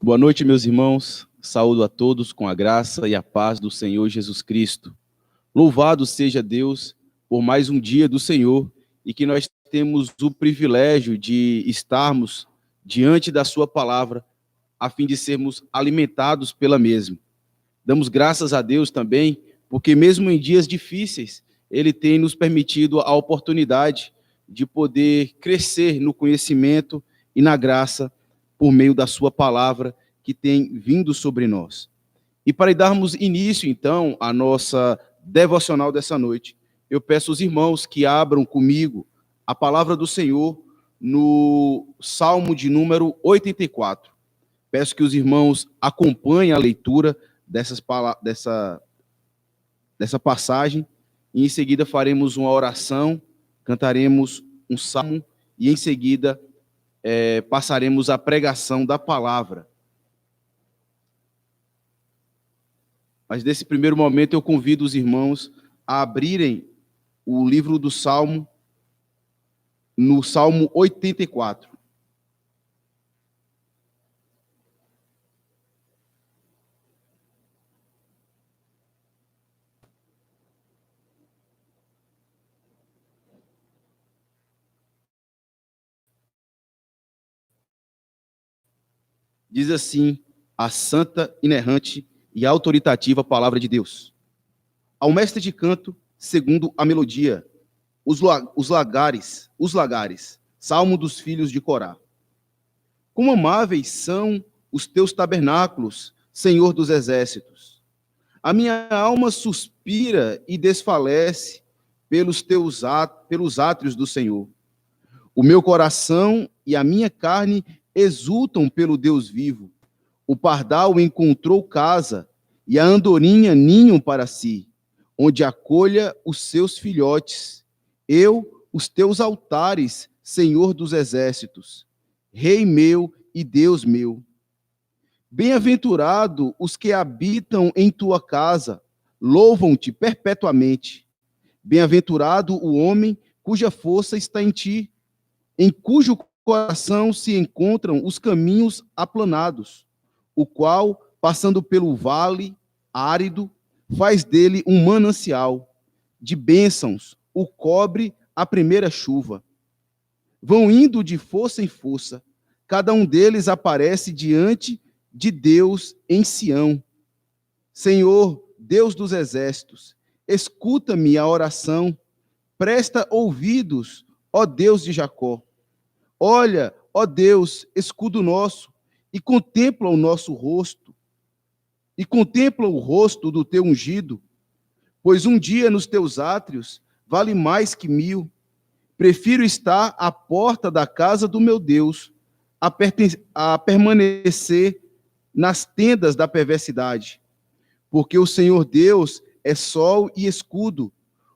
Boa noite, meus irmãos. Saúdo a todos com a graça e a paz do Senhor Jesus Cristo. Louvado seja Deus por mais um dia do Senhor e que nós temos o privilégio de estarmos diante da sua palavra a fim de sermos alimentados pela mesma. Damos graças a Deus também, porque mesmo em dias difíceis, Ele tem nos permitido a oportunidade de poder crescer no conhecimento e na graça por meio da sua palavra que tem vindo sobre nós. E para darmos início, então, à nossa devocional dessa noite, eu peço aos irmãos que abram comigo a palavra do Senhor no Salmo de número 84. Peço que os irmãos acompanhem a leitura dessa passagem, e em seguida faremos uma oração, cantaremos um salmo, e em seguida passaremos a pregação da palavra. Mas nesse primeiro momento eu convido os irmãos a abrirem o livro do Salmo, no Salmo 84. Diz assim a santa, inerrante e autoritativa palavra de Deus. Ao mestre de canto, segundo a melodia, os lagares, salmo dos filhos de Corá. Quão amáveis são os teus tabernáculos, Senhor dos exércitos. A minha alma suspira e desfalece pelos átrios do Senhor. O meu coração e a minha carne exultam pelo Deus vivo. O pardal encontrou casa e a andorinha ninho para si, onde acolha os seus filhotes. Eu, os teus altares, Senhor dos exércitos, Rei meu e Deus meu. Bem-aventurado os que habitam em tua casa, louvam-te perpetuamente. Bem-aventurado o homem cuja força está em ti, em cujo coração se encontram os caminhos aplanados, o qual, passando pelo vale árido, faz dele um manancial de bênçãos, o cobre a primeira chuva. Vão indo de força em força, cada um deles aparece diante de Deus em Sião. Senhor, Deus dos exércitos, escuta-me a oração, presta ouvidos, ó Deus de Jacó. Olha, ó Deus, escudo nosso, e contempla o nosso rosto, e contempla o rosto do teu ungido, pois um dia nos teus átrios vale mais que 1000. Prefiro estar à porta da casa do meu Deus, a permanecer nas tendas da perversidade, porque o Senhor Deus é sol e escudo,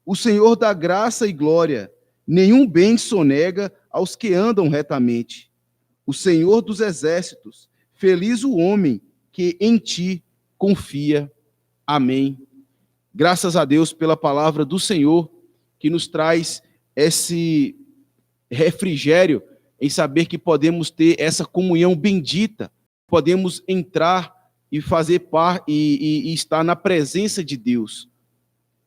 o Senhor dá graça e glória, nenhum bem sonega aos que andam retamente. O Senhor dos exércitos, feliz o homem que em ti confia. Amém. Graças a Deus pela palavra do Senhor, que nos traz esse refrigério em saber que podemos ter essa comunhão bendita, podemos entrar e fazer parte e estar na presença de Deus.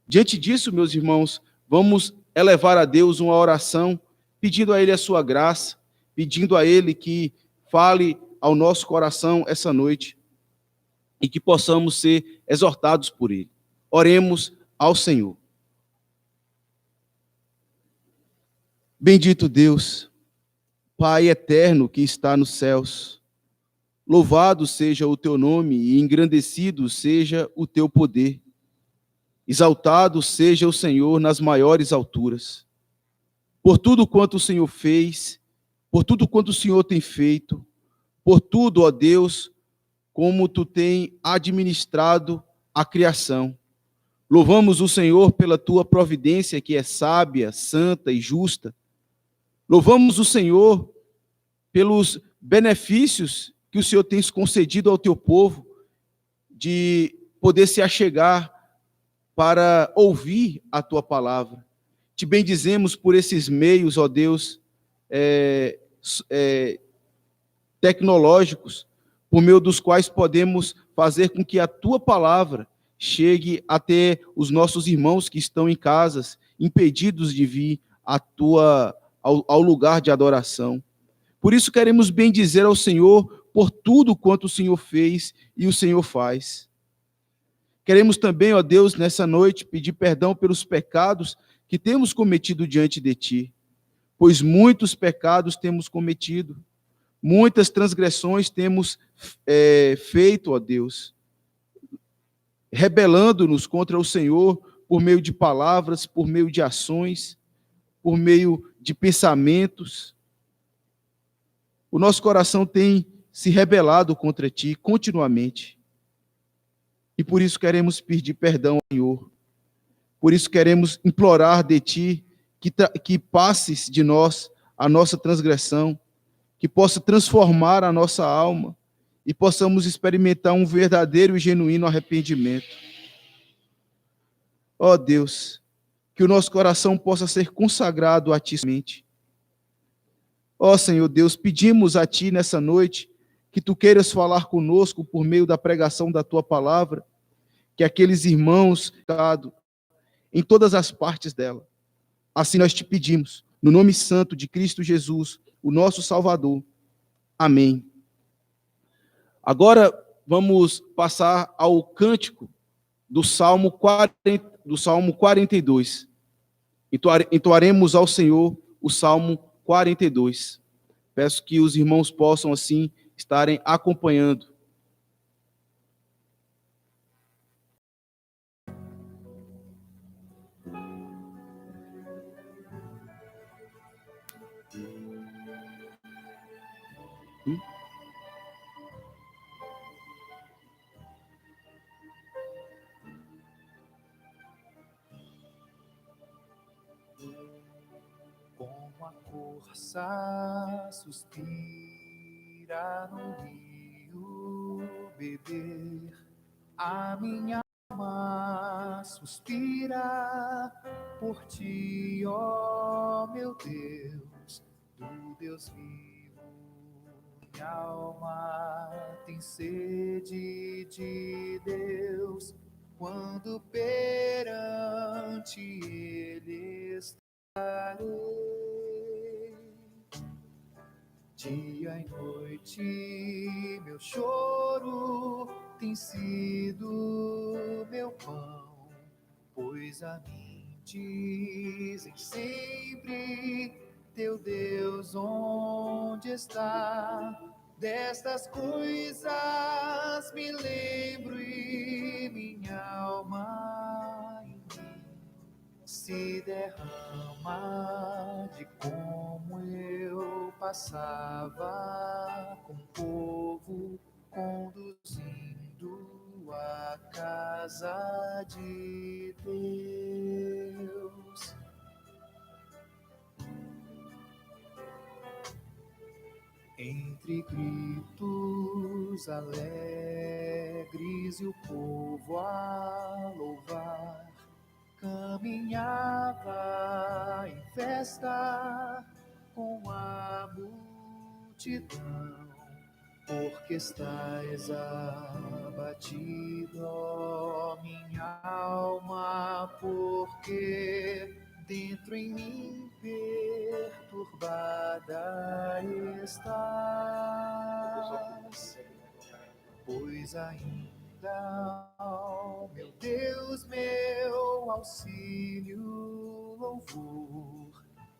Diante disso, meus irmãos, vamos elevar a Deus uma oração, pedindo a Ele a sua graça, pedindo a Ele que fale ao nosso coração essa noite e que possamos ser exortados por Ele. Oremos ao Senhor. Bendito Deus, Pai eterno que está nos céus, louvado seja o teu nome e engrandecido seja o teu poder. Exaltado seja o Senhor nas maiores alturas. Por tudo quanto o Senhor fez, por tudo quanto o Senhor tem feito, por tudo, ó Deus, como tu tem administrado a criação. Louvamos o Senhor pela tua providência que é sábia, santa e justa. Louvamos o Senhor pelos benefícios que o Senhor tem concedido ao teu povo, de poder se achegar para ouvir a tua palavra. Te bendizemos por esses meios, ó Deus, tecnológicos, por meio dos quais podemos fazer com que a tua palavra chegue até os nossos irmãos que estão em casas, impedidos de vir ao lugar de adoração. Por isso queremos bendizer ao Senhor por tudo quanto o Senhor fez e o Senhor faz. Queremos também, ó Deus, nessa noite, pedir perdão pelos pecados que temos cometido diante de Ti, pois muitos pecados temos cometido, muitas transgressões temos feito, ó Deus, rebelando-nos contra o Senhor por meio de palavras, por meio de ações, por meio de pensamentos. O nosso coração tem se rebelado contra Ti continuamente. E por isso queremos pedir perdão ao Senhor. Por isso queremos implorar de Ti que passes de nós a nossa transgressão, que possa transformar a nossa alma e possamos experimentar um verdadeiro e genuíno arrependimento. Ó Deus, que o nosso coração possa ser consagrado a Ti somente. Ó Senhor Deus, pedimos a Ti nessa noite que Tu queiras falar conosco por meio da pregação da Tua palavra, que aqueles irmãos, em todas as partes dela, assim nós te pedimos, no nome santo de Cristo Jesus, o nosso Salvador. Amém. Agora vamos passar ao cântico do Salmo 42. Entoaremos ao Senhor o Salmo 42. Peço que os irmãos possam, assim, estarem acompanhando. Como a corça suspira no rio beber, a minha alma suspira por Ti, ó meu Deus, do Deus vivo. Minha alma tem sede de Deus, quando perante Ele estarei. Dia e noite meu choro tem sido meu pão, pois a mim dizem sempre: Teu Deus onde está? Destas coisas me lembro e minha alma em mim se derrama de como eu passava com o povo conduzindo a casa de Deus. Entre gritos alegres e o povo a louvar, caminhava em festa com a multidão. Porque estás abatido, ó minha alma, porque dentro em mim perturbada estás. Pois ainda, ó meu Deus, meu auxílio, louvor,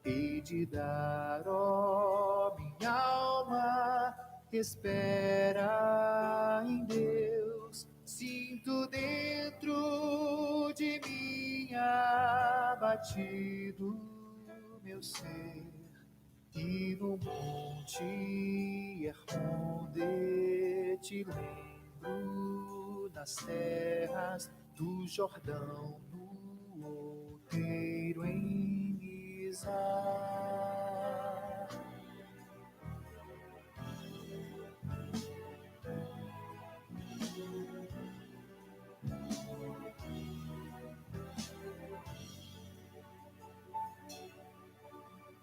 hei de dar, ó minha alma, espera em Deus. Sinto dentro de mim abatido meu ser, e no monte Hermonde te lembro, nas terras do Jordão, no outeiro em Mizar.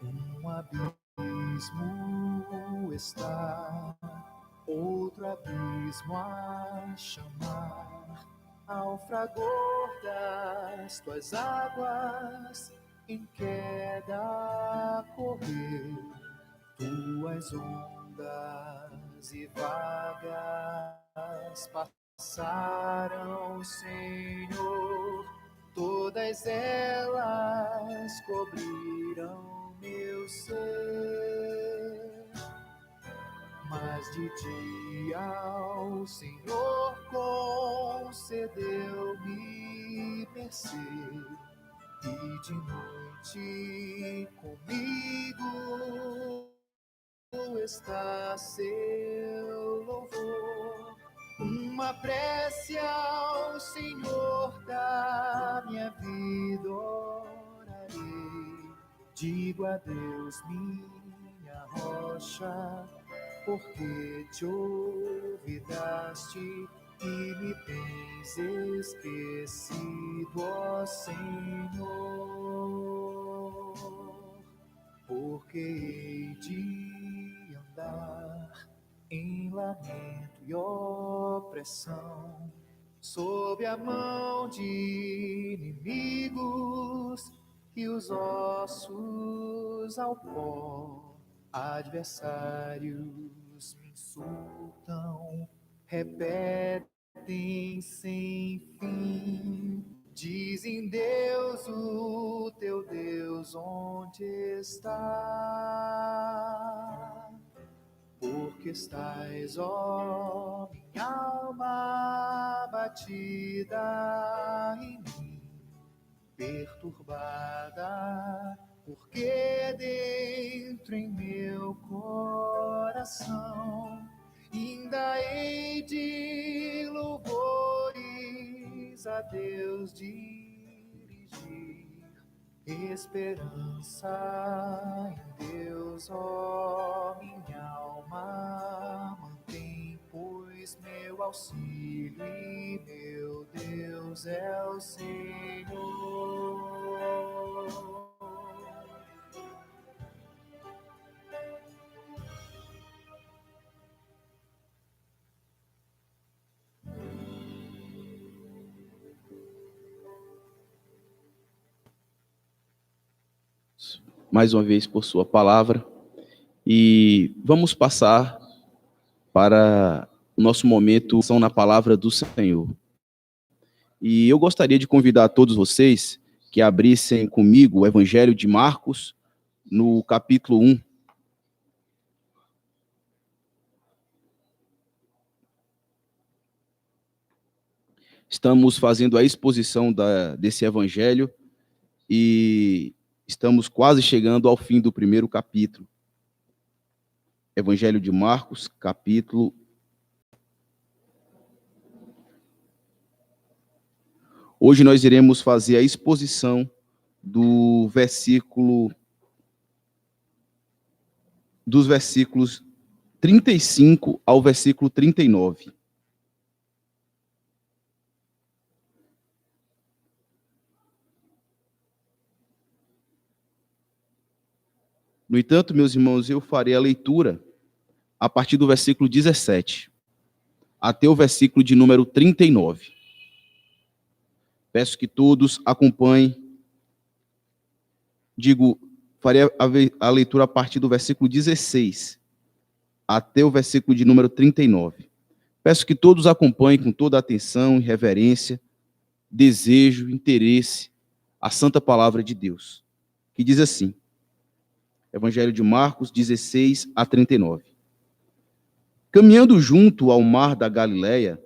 Um abismo está, outro abismo a chamar, ao fragor das tuas águas em queda a correr, tuas ondas e vagas passaram, Senhor, todas elas cobriram meu ser. Mas de dia ao Senhor concedeu-me mercê, e de noite comigo está seu louvor. Uma prece ao Senhor da minha vida orarei, digo a Deus minha rocha, porque te olvidaste e me tens esquecido, ó Senhor. Porque hei de andar em lamento e opressão, sob a mão de inimigos que os ossos ao pó, adversários me insultam, repetem sem fim, dizem: Deus, o teu Deus, onde está? Porque estás, ó minha alma, abatida em mim, perturbada, porque dentro em meu coração ainda hei de louvores a Deus dirigir, esperança em Deus, ó minha alma, mantém, pois meu auxílio e meu Deus é o Senhor. Mais uma vez por sua palavra, e vamos passar para o nosso momento são na palavra do Senhor. E eu gostaria de convidar a todos vocês que abrissem comigo o Evangelho de Marcos, no capítulo 1. Estamos fazendo a exposição desse Evangelho e estamos quase chegando ao fim do primeiro capítulo. Evangelho de Marcos, capítulo 1. Hoje nós iremos fazer a exposição dos versículos 35 ao versículo 39. No entanto, meus irmãos, eu farei a leitura a partir do versículo 17 até o versículo de número 39. Peço que todos acompanhem. Farei a leitura a partir do versículo 16 até o versículo de número 39. Peço que todos acompanhem com toda a atenção e reverência, desejo, interesse, a santa palavra de Deus, que diz assim: Evangelho de Marcos 16 a 39. Caminhando junto ao mar da Galileia,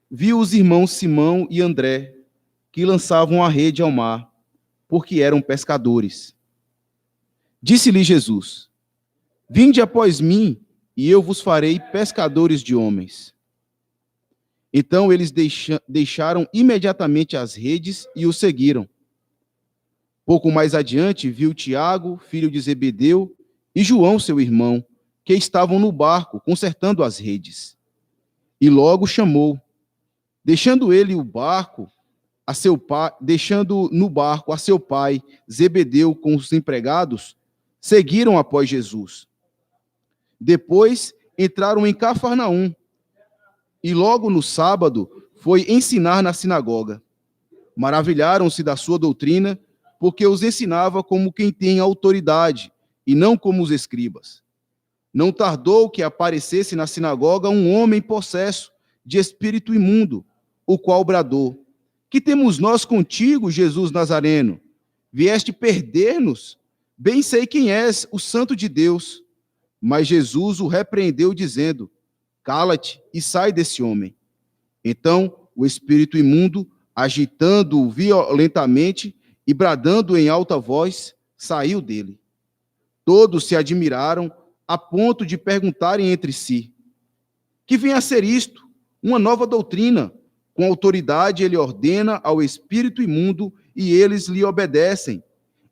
viu os irmãos Simão e André, que lançavam a rede ao mar, porque eram pescadores. Disse-lhe Jesus: Vinde após mim, e eu vos farei pescadores de homens. Então eles deixaram imediatamente as redes e o seguiram. Pouco mais adiante, viu Tiago, filho de Zebedeu, e João, seu irmão, que estavam no barco, consertando as redes. E logo chamou. Deixando no barco a seu pai, Zebedeu, com os empregados, seguiram após Jesus. Depois entraram em Cafarnaum E logo no sábado foi ensinar na sinagoga. Maravilharam-se da sua doutrina, porque os ensinava como quem tem autoridade, e não como os escribas. Não tardou que aparecesse na sinagoga um homem possesso de espírito imundo, o qual bradou: Que temos nós contigo, Jesus Nazareno? Vieste perder-nos? Bem sei quem és, o Santo de Deus. Mas Jesus o repreendeu, dizendo: Cala-te e sai desse homem. Então o espírito imundo, agitando-o violentamente e bradando em alta voz, saiu dele. Todos se admiraram, a ponto de perguntarem entre si: Que vem a ser isto? Uma nova doutrina. Com autoridade ele ordena ao espírito imundo e eles lhe obedecem.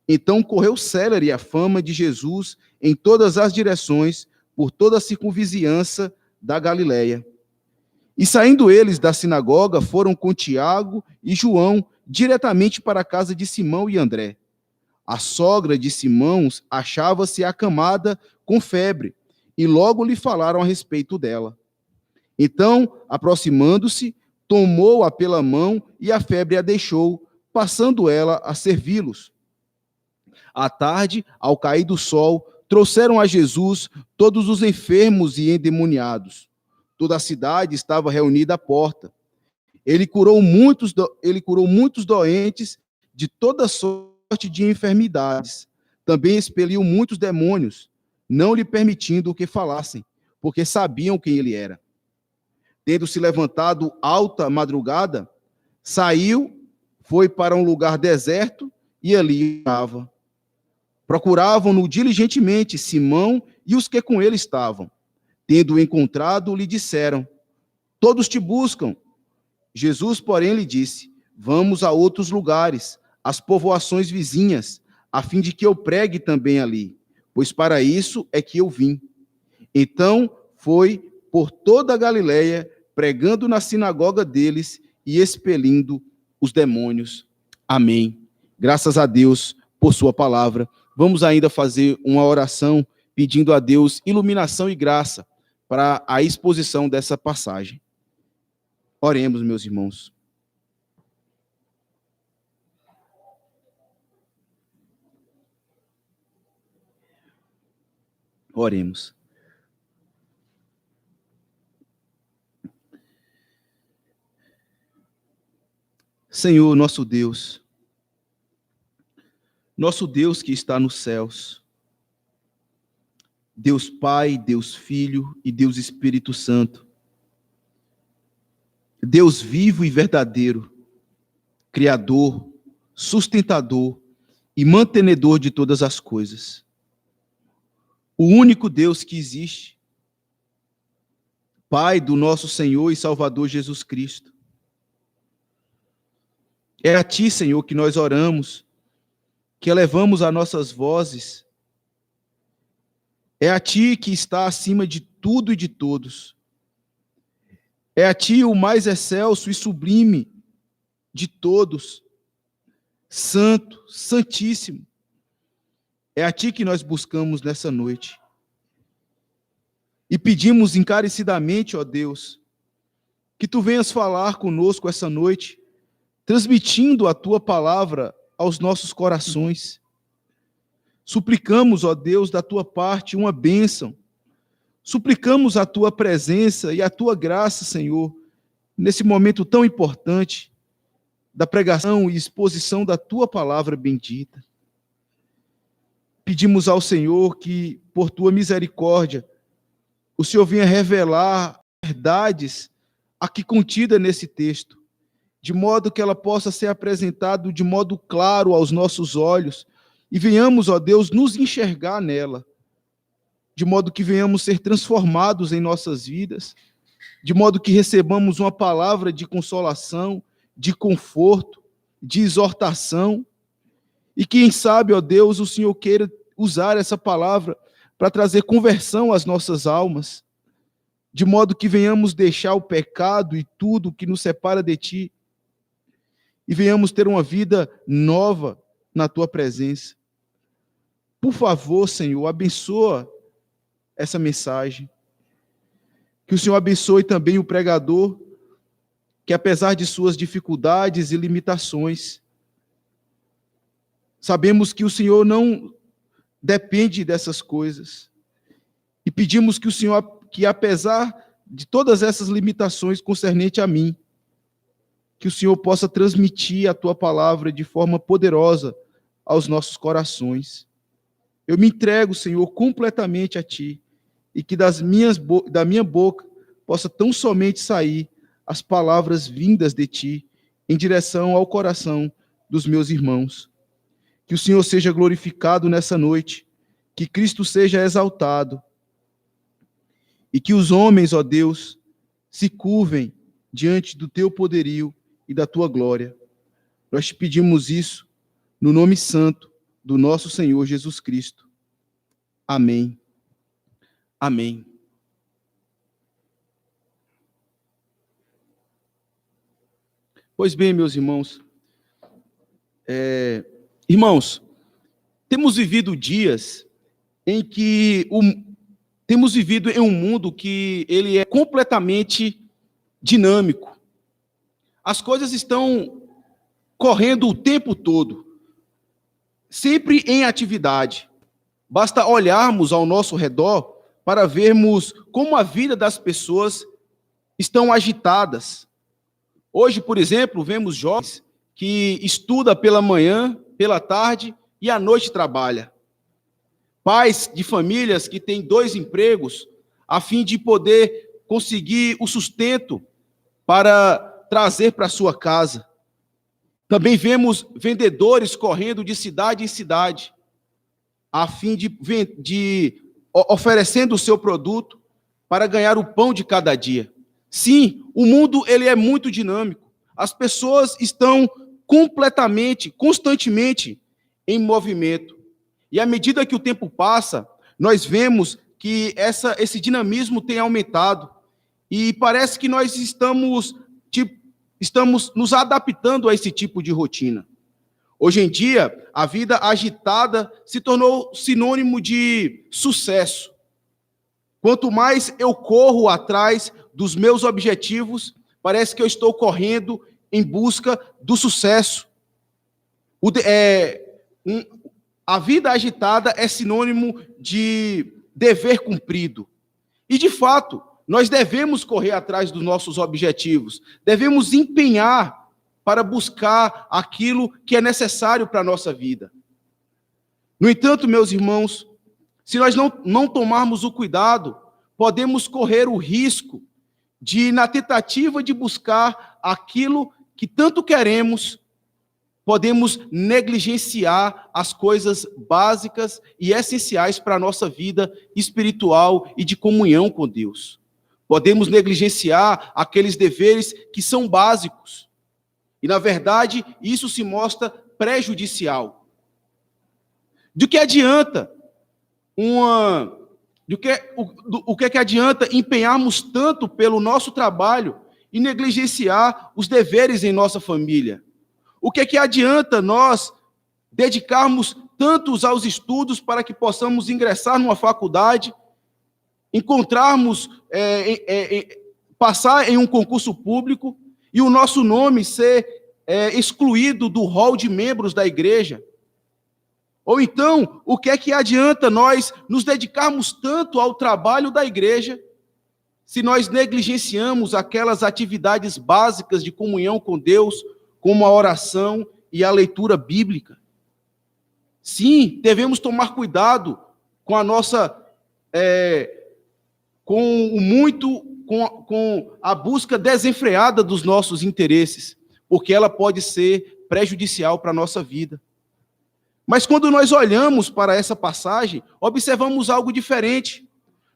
Então correu célere a fama de Jesus em todas as direções, por toda a circunvizinhança da Galileia. E saindo eles da sinagoga, foram com Tiago e João diretamente para a casa de Simão e André. A sogra de Simão achava-se acamada com febre, e logo lhe falaram a respeito dela. Então, aproximando-se, tomou-a pela mão e a febre a deixou, passando ela a servi-los. À tarde, ao cair do sol, trouxeram a Jesus todos os enfermos e endemoniados. Toda a cidade estava reunida à porta. Ele curou muitos doentes de toda sorte de enfermidades. Também expeliu muitos demônios, não lhe permitindo que falassem, porque sabiam quem ele era. Tendo se levantado alta madrugada, saiu, foi para um lugar deserto e ali estava. Procuravam-no diligentemente Simão e os que com ele estavam. Tendo-o encontrado, lhe disseram: Todos te buscam. Jesus, porém, lhe disse: Vamos a outros lugares, às povoações vizinhas, a fim de que eu pregue também ali, pois para isso é que eu vim. Então foi por toda a Galileia, pregando na sinagoga deles e expelindo os demônios. Amém. Graças a Deus por sua palavra. Vamos ainda fazer uma oração pedindo a Deus iluminação e graça para a exposição dessa passagem. Oremos, meus irmãos. Oremos. Senhor, nosso Deus que está nos céus, Deus Pai, Deus Filho e Deus Espírito Santo, Deus vivo e verdadeiro, Criador, sustentador e mantenedor de todas as coisas. O único Deus que existe, Pai do nosso Senhor e Salvador Jesus Cristo. É a Ti, Senhor, que nós oramos, que elevamos as nossas vozes. É a Ti que está acima de tudo e de todos. É a Ti o mais excelso e sublime de todos. Santo, Santíssimo. É a Ti que nós buscamos nessa noite. E pedimos encarecidamente, ó Deus, que Tu venhas falar conosco essa noite, transmitindo a Tua palavra aos nossos corações. Suplicamos, ó Deus, da Tua parte uma bênção. Suplicamos a Tua presença e a Tua graça, Senhor, nesse momento tão importante da pregação e exposição da Tua palavra bendita. Pedimos ao Senhor que, por Tua misericórdia, o Senhor venha revelar verdades aqui contidas nesse texto, de modo que ela possa ser apresentada de modo claro aos nossos olhos, e venhamos, ó Deus, nos enxergar nela, de modo que venhamos ser transformados em nossas vidas, de modo que recebamos uma palavra de consolação, de conforto, de exortação, e quem sabe, ó Deus, o Senhor queira usar essa palavra para trazer conversão às nossas almas, de modo que venhamos deixar o pecado e tudo que nos separa de Ti, e venhamos ter uma vida nova na Tua presença. Por favor, Senhor, abençoa essa mensagem. Que o Senhor abençoe também o pregador, que apesar de suas dificuldades e limitações, sabemos que o Senhor não depende dessas coisas. E pedimos que o Senhor, que apesar de todas essas limitações concernente a mim, que o Senhor possa transmitir a tua palavra de forma poderosa aos nossos corações. Eu me entrego, Senhor, completamente a ti, e que da minha boca possa tão somente sair as palavras vindas de ti em direção ao coração dos meus irmãos. Que o Senhor seja glorificado nessa noite, que Cristo seja exaltado, e que os homens, ó Deus, se curvem diante do teu poderio e da tua glória. Nós te pedimos isso no nome santo do nosso Senhor Jesus Cristo. Amém. Amém. Pois bem, meus irmãos, irmãos, temos vivido dias em que temos vivido em um mundo que ele é completamente dinâmico. As coisas estão correndo o tempo todo, sempre em atividade. Basta olharmos ao nosso redor para vermos como a vida das pessoas estão agitadas. Hoje, por exemplo, vemos jovens que estudam pela manhã, pela tarde e à noite trabalham. Pais de famílias que têm 2 empregos a fim de poder conseguir o sustento para trazer para sua casa. Também vemos vendedores correndo de cidade em cidade a fim de oferecendo o seu produto para ganhar o pão de cada dia. Sim, o mundo ele é muito dinâmico. As pessoas estão constantemente em movimento. E à medida que o tempo passa, nós vemos que esse dinamismo tem aumentado. E parece que nós estamos nos adaptando a esse tipo de rotina. Hoje em dia, a vida agitada se tornou sinônimo de sucesso. Quanto mais eu corro atrás dos meus objetivos, parece que eu estou correndo em busca do sucesso. A vida agitada é sinônimo de dever cumprido. E, de fato, nós devemos correr atrás dos nossos objetivos, devemos empenhar para buscar aquilo que é necessário para a nossa vida. No entanto, meus irmãos, se nós não tomarmos o cuidado, podemos correr o risco de, na tentativa de buscar aquilo que tanto queremos, podemos negligenciar as coisas básicas e essenciais para a nossa vida espiritual e de comunhão com Deus. Podemos negligenciar aqueles deveres que são básicos. E, na verdade, isso se mostra prejudicial. Do que adianta o que adianta empenharmos tanto pelo nosso trabalho e negligenciar os deveres em nossa família? O que adianta nós dedicarmos tantos aos estudos para que possamos ingressar numa faculdade, passar em um concurso público e o nosso nome ser excluído do rol de membros da igreja? Ou então, o que adianta nós nos dedicarmos tanto ao trabalho da igreja se nós negligenciamos aquelas atividades básicas de comunhão com Deus, como a oração e a leitura bíblica? Sim, devemos tomar cuidado com a nossa com a busca desenfreada dos nossos interesses, porque ela pode ser prejudicial para a nossa vida. Mas quando nós olhamos para essa passagem, observamos algo diferente.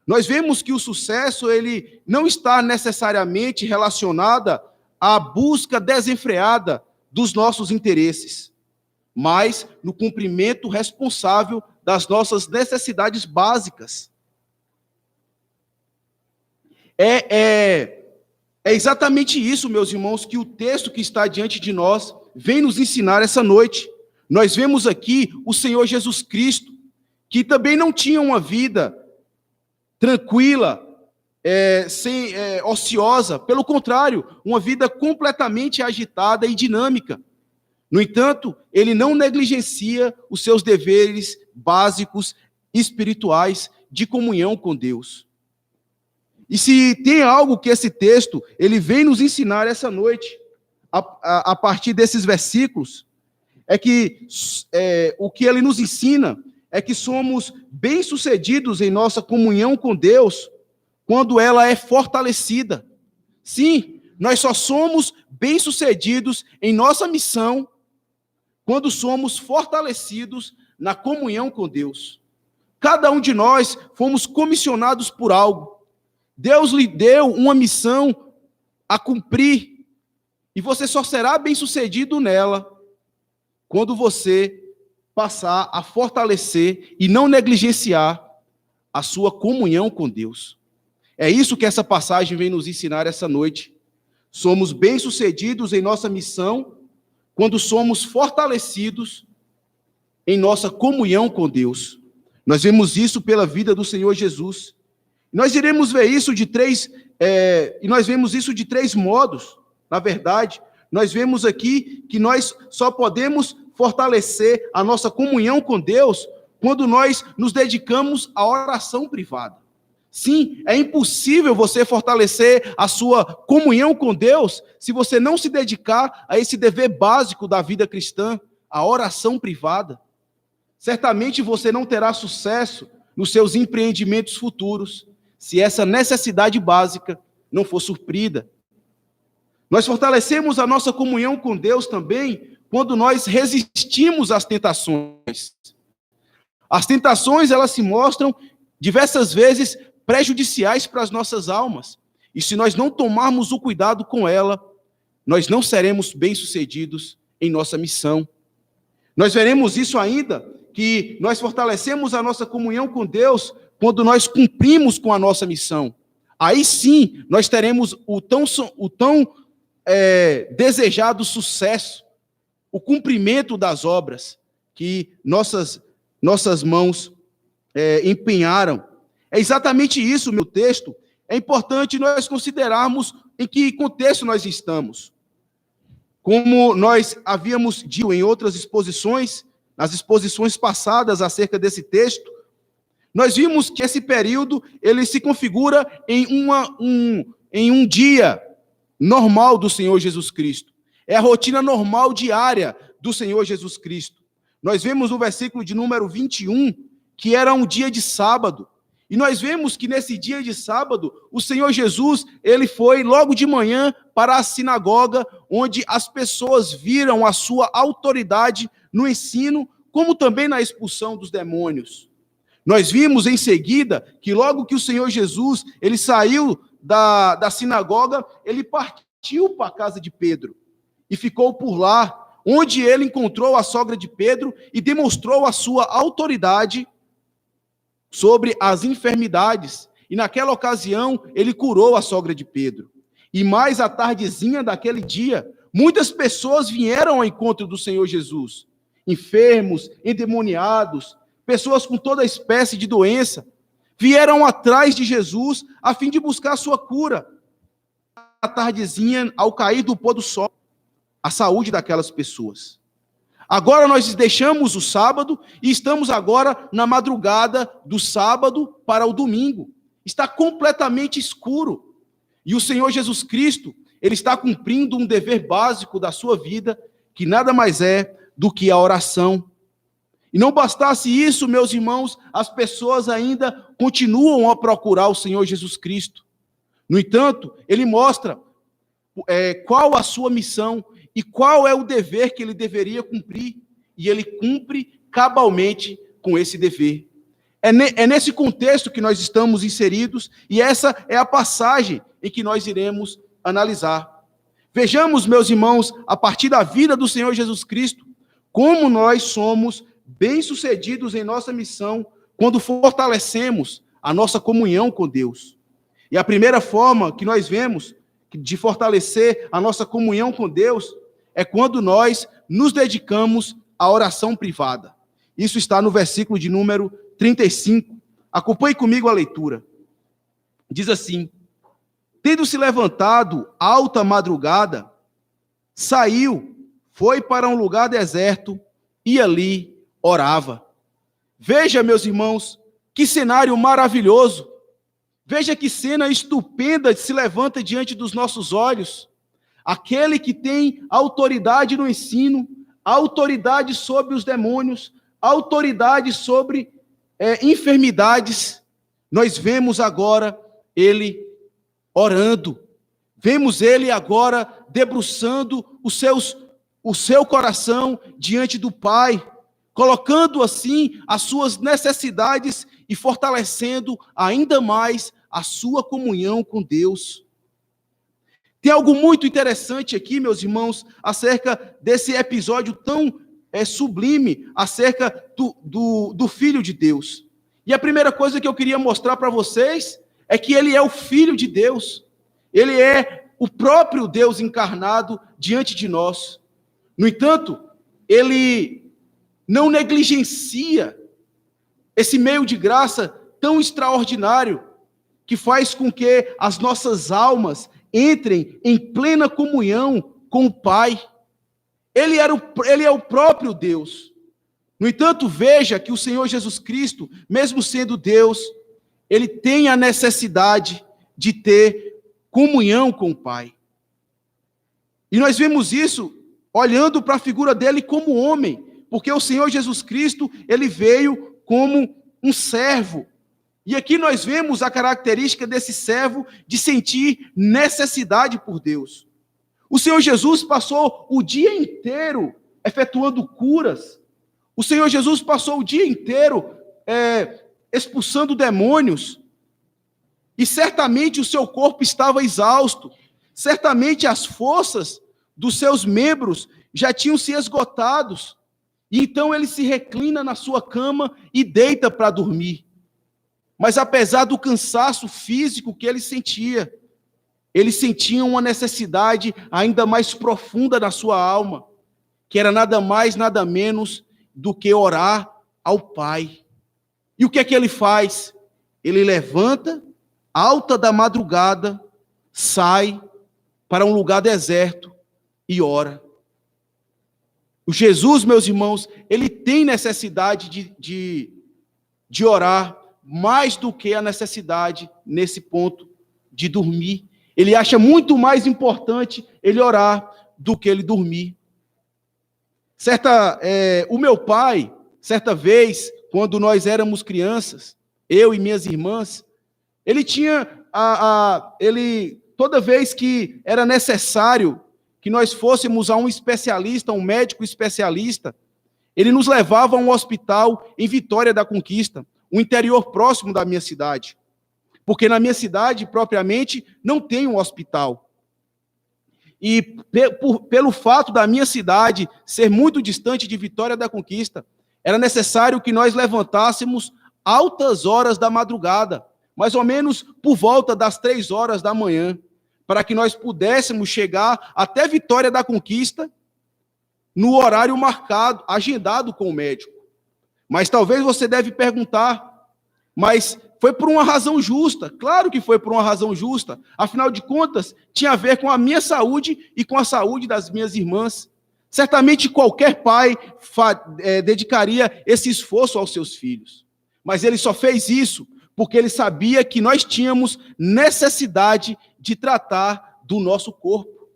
Nós vemos que o sucesso ele não está necessariamente relacionado à busca desenfreada dos nossos interesses, mas no cumprimento responsável das nossas necessidades básicas. É exatamente isso, meus irmãos, que o texto que está diante de nós vem nos ensinar essa noite. Nós vemos aqui o Senhor Jesus Cristo, que também não tinha uma vida tranquila, ociosa. Pelo contrário, uma vida completamente agitada e dinâmica. No entanto, ele não negligencia os seus deveres básicos espirituais de comunhão com Deus. E se tem algo que esse texto ele vem nos ensinar essa noite, a partir desses versículos, é que o que ele nos ensina é que somos bem-sucedidos em nossa comunhão com Deus quando ela é fortalecida. Sim, nós só somos bem-sucedidos em nossa missão quando somos fortalecidos na comunhão com Deus. Cada um de nós fomos comissionados por algo. Deus lhe deu uma missão a cumprir, e você só será bem-sucedido nela quando você passar a fortalecer e não negligenciar a sua comunhão com Deus. É isso que essa passagem vem nos ensinar essa noite. Somos bem-sucedidos em nossa missão quando somos fortalecidos em nossa comunhão com Deus. Nós vemos isso pela vida do Senhor Jesus. Nós iremos ver isso e nós vemos isso de três modos. Na verdade, nós vemos aqui que nós só podemos fortalecer a nossa comunhão com Deus quando nós nos dedicamos à oração privada. Sim, é impossível você fortalecer a sua comunhão com Deus se você não se dedicar a esse dever básico da vida cristã, a oração privada. Certamente você não terá sucesso nos seus empreendimentos futuros se essa necessidade básica não for suprida. Nós fortalecemos a nossa comunhão com Deus também quando nós resistimos às tentações. As tentações, elas se mostram diversas vezes prejudiciais para as nossas almas. E se nós não tomarmos o cuidado com ela, nós não seremos bem-sucedidos em nossa missão. Nós veremos isso ainda, que nós fortalecemos a nossa comunhão com Deus quando nós cumprimos com a nossa missão. Aí sim, nós teremos o tão desejado sucesso, o cumprimento das obras que nossas mãos empenharam. É exatamente isso, meu texto. É importante nós considerarmos em que contexto nós estamos. Como nós havíamos dito em outras exposições, nas exposições passadas acerca desse texto, nós vimos que esse período ele se configura em um dia normal do Senhor Jesus Cristo. É a rotina normal diária do Senhor Jesus Cristo. Nós vemos no versículo de número 21 que era um dia de sábado. E nós vemos que nesse dia de sábado, o Senhor Jesus, ele foi logo de manhã para a sinagoga, onde as pessoas viram a sua autoridade no ensino, como também na expulsão dos demônios. Nós vimos em seguida que logo que o Senhor Jesus, ele saiu da sinagoga, ele partiu para a casa de Pedro e ficou por lá, onde ele encontrou a sogra de Pedro e demonstrou a sua autoridade sobre as enfermidades. E naquela ocasião, ele curou a sogra de Pedro. E mais à tardezinha daquele dia, muitas pessoas vieram ao encontro do Senhor Jesus. Enfermos, endemoniados, pessoas com toda espécie de doença, vieram atrás de Jesus a fim de buscar a sua cura. À tardezinha, ao cair do pôr do sol, a saúde daquelas pessoas. Agora nós deixamos o sábado e estamos agora na madrugada do sábado para o domingo. Está completamente escuro. E o Senhor Jesus Cristo, ele está cumprindo um dever básico da sua vida, que nada mais é do que a oração. E não bastasse isso, meus irmãos, as pessoas ainda continuam a procurar o Senhor Jesus Cristo. No entanto, ele mostra qual a sua missão e qual é o dever que ele deveria cumprir, e ele cumpre cabalmente com esse dever. É nesse contexto que nós estamos inseridos, e essa é a passagem em que nós iremos analisar. Vejamos, meus irmãos, a partir da vida do Senhor Jesus Cristo, como nós somos bem-sucedidos em nossa missão quando fortalecemos a nossa comunhão com Deus. E a primeira forma que nós vemos de fortalecer a nossa comunhão com Deus é quando nós nos dedicamos à oração privada. Isso está no versículo de número 35. Acompanhe comigo a leitura. Diz assim: tendo se levantado alta madrugada, saiu, foi para um lugar deserto e ali orava. Veja, meus irmãos, que cenário maravilhoso. Veja que cena estupenda se levanta diante dos nossos olhos. Aquele que tem autoridade no ensino, autoridade sobre os demônios, autoridade sobre enfermidades. Nós vemos agora ele orando. Vemos ele agora debruçando o seu coração diante do Pai, colocando assim as suas necessidades e fortalecendo ainda mais a sua comunhão com Deus. Tem algo muito interessante aqui, meus irmãos, acerca desse episódio tão sublime, acerca do Filho de Deus. E a primeira coisa que eu queria mostrar para vocês é que ele é o Filho de Deus. Ele é o próprio Deus encarnado diante de nós. No entanto, ele não negligencia esse meio de graça tão extraordinário que faz com que as nossas almas entrem em plena comunhão com o Pai. Ele é o próprio Deus. No entanto, veja que o Senhor Jesus Cristo, mesmo sendo Deus, ele tem a necessidade de ter comunhão com o Pai. E nós vemos isso olhando para a figura dele como homem, porque o Senhor Jesus Cristo, ele veio como um servo. E aqui nós vemos a característica desse servo de sentir necessidade por Deus. O Senhor Jesus passou o dia inteiro efetuando curas. O Senhor Jesus passou o dia inteiro expulsando demônios. E certamente o seu corpo estava exausto. Certamente as forças dos seus membros já tinham se esgotados. E então ele se reclina na sua cama e deita para dormir. Mas apesar do cansaço físico que ele sentia uma necessidade ainda mais profunda na sua alma, que era nada mais, nada menos do que orar ao Pai. E o que é que ele faz? Ele levanta, alta da madrugada, sai para um lugar deserto e ora. O Jesus, meus irmãos, ele tem necessidade de orar mais do que a necessidade, nesse ponto, de dormir. Ele acha muito mais importante ele orar do que ele dormir. O meu pai, certa vez, quando nós éramos crianças, eu e minhas irmãs, ele tinha, toda vez que era necessário que nós fôssemos a um especialista, um médico especialista, ele nos levava a um hospital em Vitória da Conquista, o interior próximo da minha cidade. Porque na minha cidade, propriamente, não tem um hospital. E pelo fato da minha cidade ser muito distante de Vitória da Conquista, era necessário que nós levantássemos altas horas da madrugada, mais ou menos por volta das 3 horas da manhã, para que nós pudéssemos chegar até Vitória da Conquista no horário marcado, agendado com o médico. Mas talvez você deve perguntar, mas foi por uma razão justa? Claro que foi por uma razão justa. Afinal de contas, tinha a ver com a minha saúde e com a saúde das minhas irmãs. Certamente qualquer pai dedicaria esse esforço aos seus filhos. Mas ele só fez isso porque ele sabia que nós tínhamos necessidade de tratar do nosso corpo.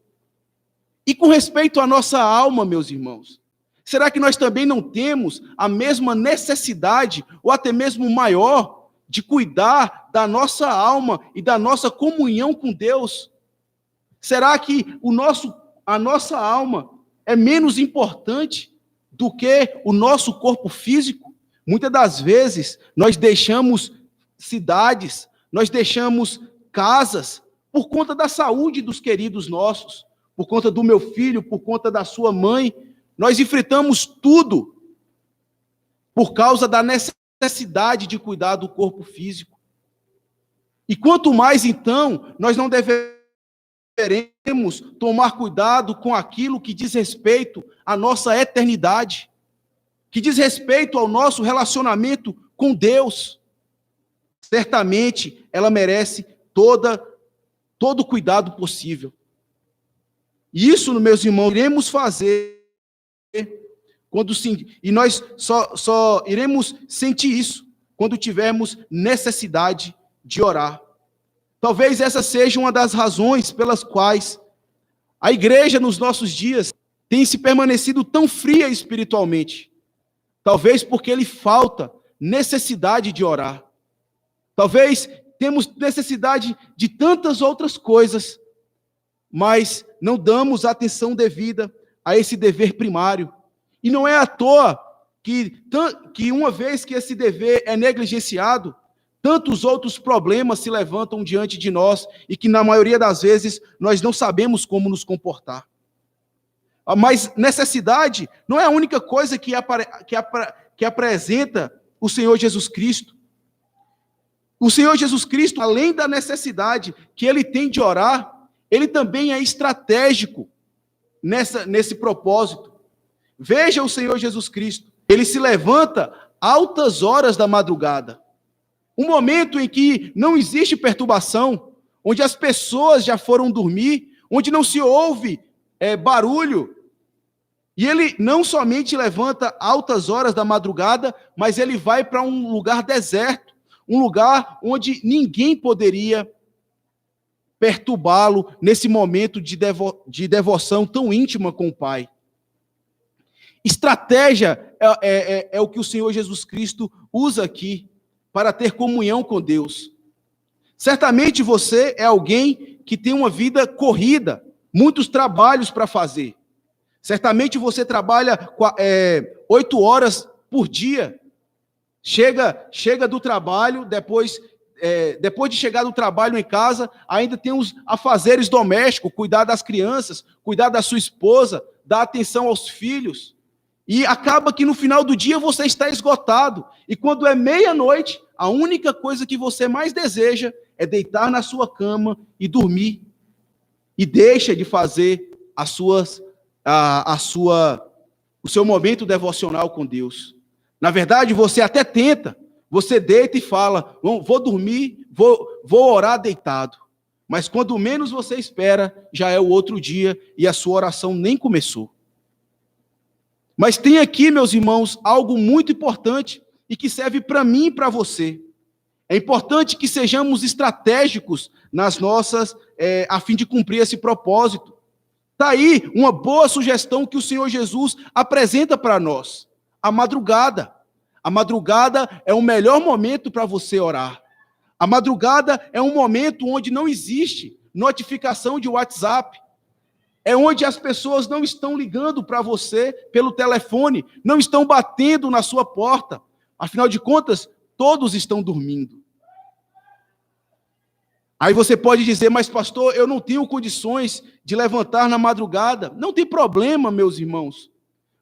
E com respeito à nossa alma, meus irmãos, será que nós também não temos a mesma necessidade, ou até mesmo maior, de cuidar da nossa alma e da nossa comunhão com Deus? Será que a nossa alma é menos importante do que o nosso corpo físico? Muitas das vezes nós deixamos cidades, nós deixamos casas por conta da saúde dos queridos nossos, por conta do meu filho, por conta da sua mãe. Nós enfrentamos tudo por causa da necessidade de cuidar do corpo físico. E quanto mais, então, nós não devemos tomar cuidado com aquilo que diz respeito à nossa eternidade, que diz respeito ao nosso relacionamento com Deus. Certamente, ela merece toda todo o cuidado possível. E isso, meus irmãos, iremos fazer e nós só iremos sentir isso quando tivermos necessidade de orar. Talvez essa seja uma das razões pelas quais a igreja nos nossos dias tem se permanecido tão fria espiritualmente. Talvez porque lhe falta necessidade de orar. Talvez temos necessidade de tantas outras coisas, mas não damos atenção devida a esse dever primário. E não é à toa que uma vez que esse dever é negligenciado, tantos outros problemas se levantam diante de nós e que, na maioria das vezes, nós não sabemos como nos comportar. Mas necessidade não é a única coisa que apresenta o Senhor Jesus Cristo. O Senhor Jesus Cristo, além da necessidade que ele tem de orar, ele também é estratégico nesse propósito. Veja o Senhor Jesus Cristo. Ele se levanta altas horas da madrugada. Um momento em que não existe perturbação, onde as pessoas já foram dormir, onde não se ouve barulho. E ele não somente levanta altas horas da madrugada, mas ele vai para um lugar deserto, um lugar onde ninguém poderia perturbá-lo nesse momento de devoção tão íntima com o Pai. Estratégia é o que o Senhor Jesus Cristo usa aqui para ter comunhão com Deus. Certamente você é alguém que tem uma vida corrida, muitos trabalhos para fazer. Certamente você trabalha 8 horas por dia. Chega do trabalho, depois de chegar do trabalho em casa, ainda tem os afazeres domésticos, cuidar das crianças, cuidar da sua esposa, dar atenção aos filhos. E acaba que no final do dia você está esgotado. E quando é meia-noite, a única coisa que você mais deseja é deitar na sua cama e dormir. E deixa de fazer o seu momento devocional com Deus. Na verdade, você até tenta. Você deita e fala, vou dormir, vou orar deitado. Mas quando menos você espera, já é o outro dia e a sua oração nem começou. Mas tem aqui, meus irmãos, algo muito importante e que serve para mim e para você. É importante que sejamos estratégicos nas nossas, a fim de cumprir esse propósito. Está aí uma boa sugestão que o Senhor Jesus apresenta para nós. A madrugada. A madrugada é o melhor momento para você orar. A madrugada é um momento onde não existe notificação de WhatsApp. É onde as pessoas não estão ligando para você pelo telefone, não estão batendo na sua porta. Afinal de contas, todos estão dormindo. Aí você pode dizer, mas pastor, eu não tenho condições de levantar na madrugada. Não tem problema, meus irmãos.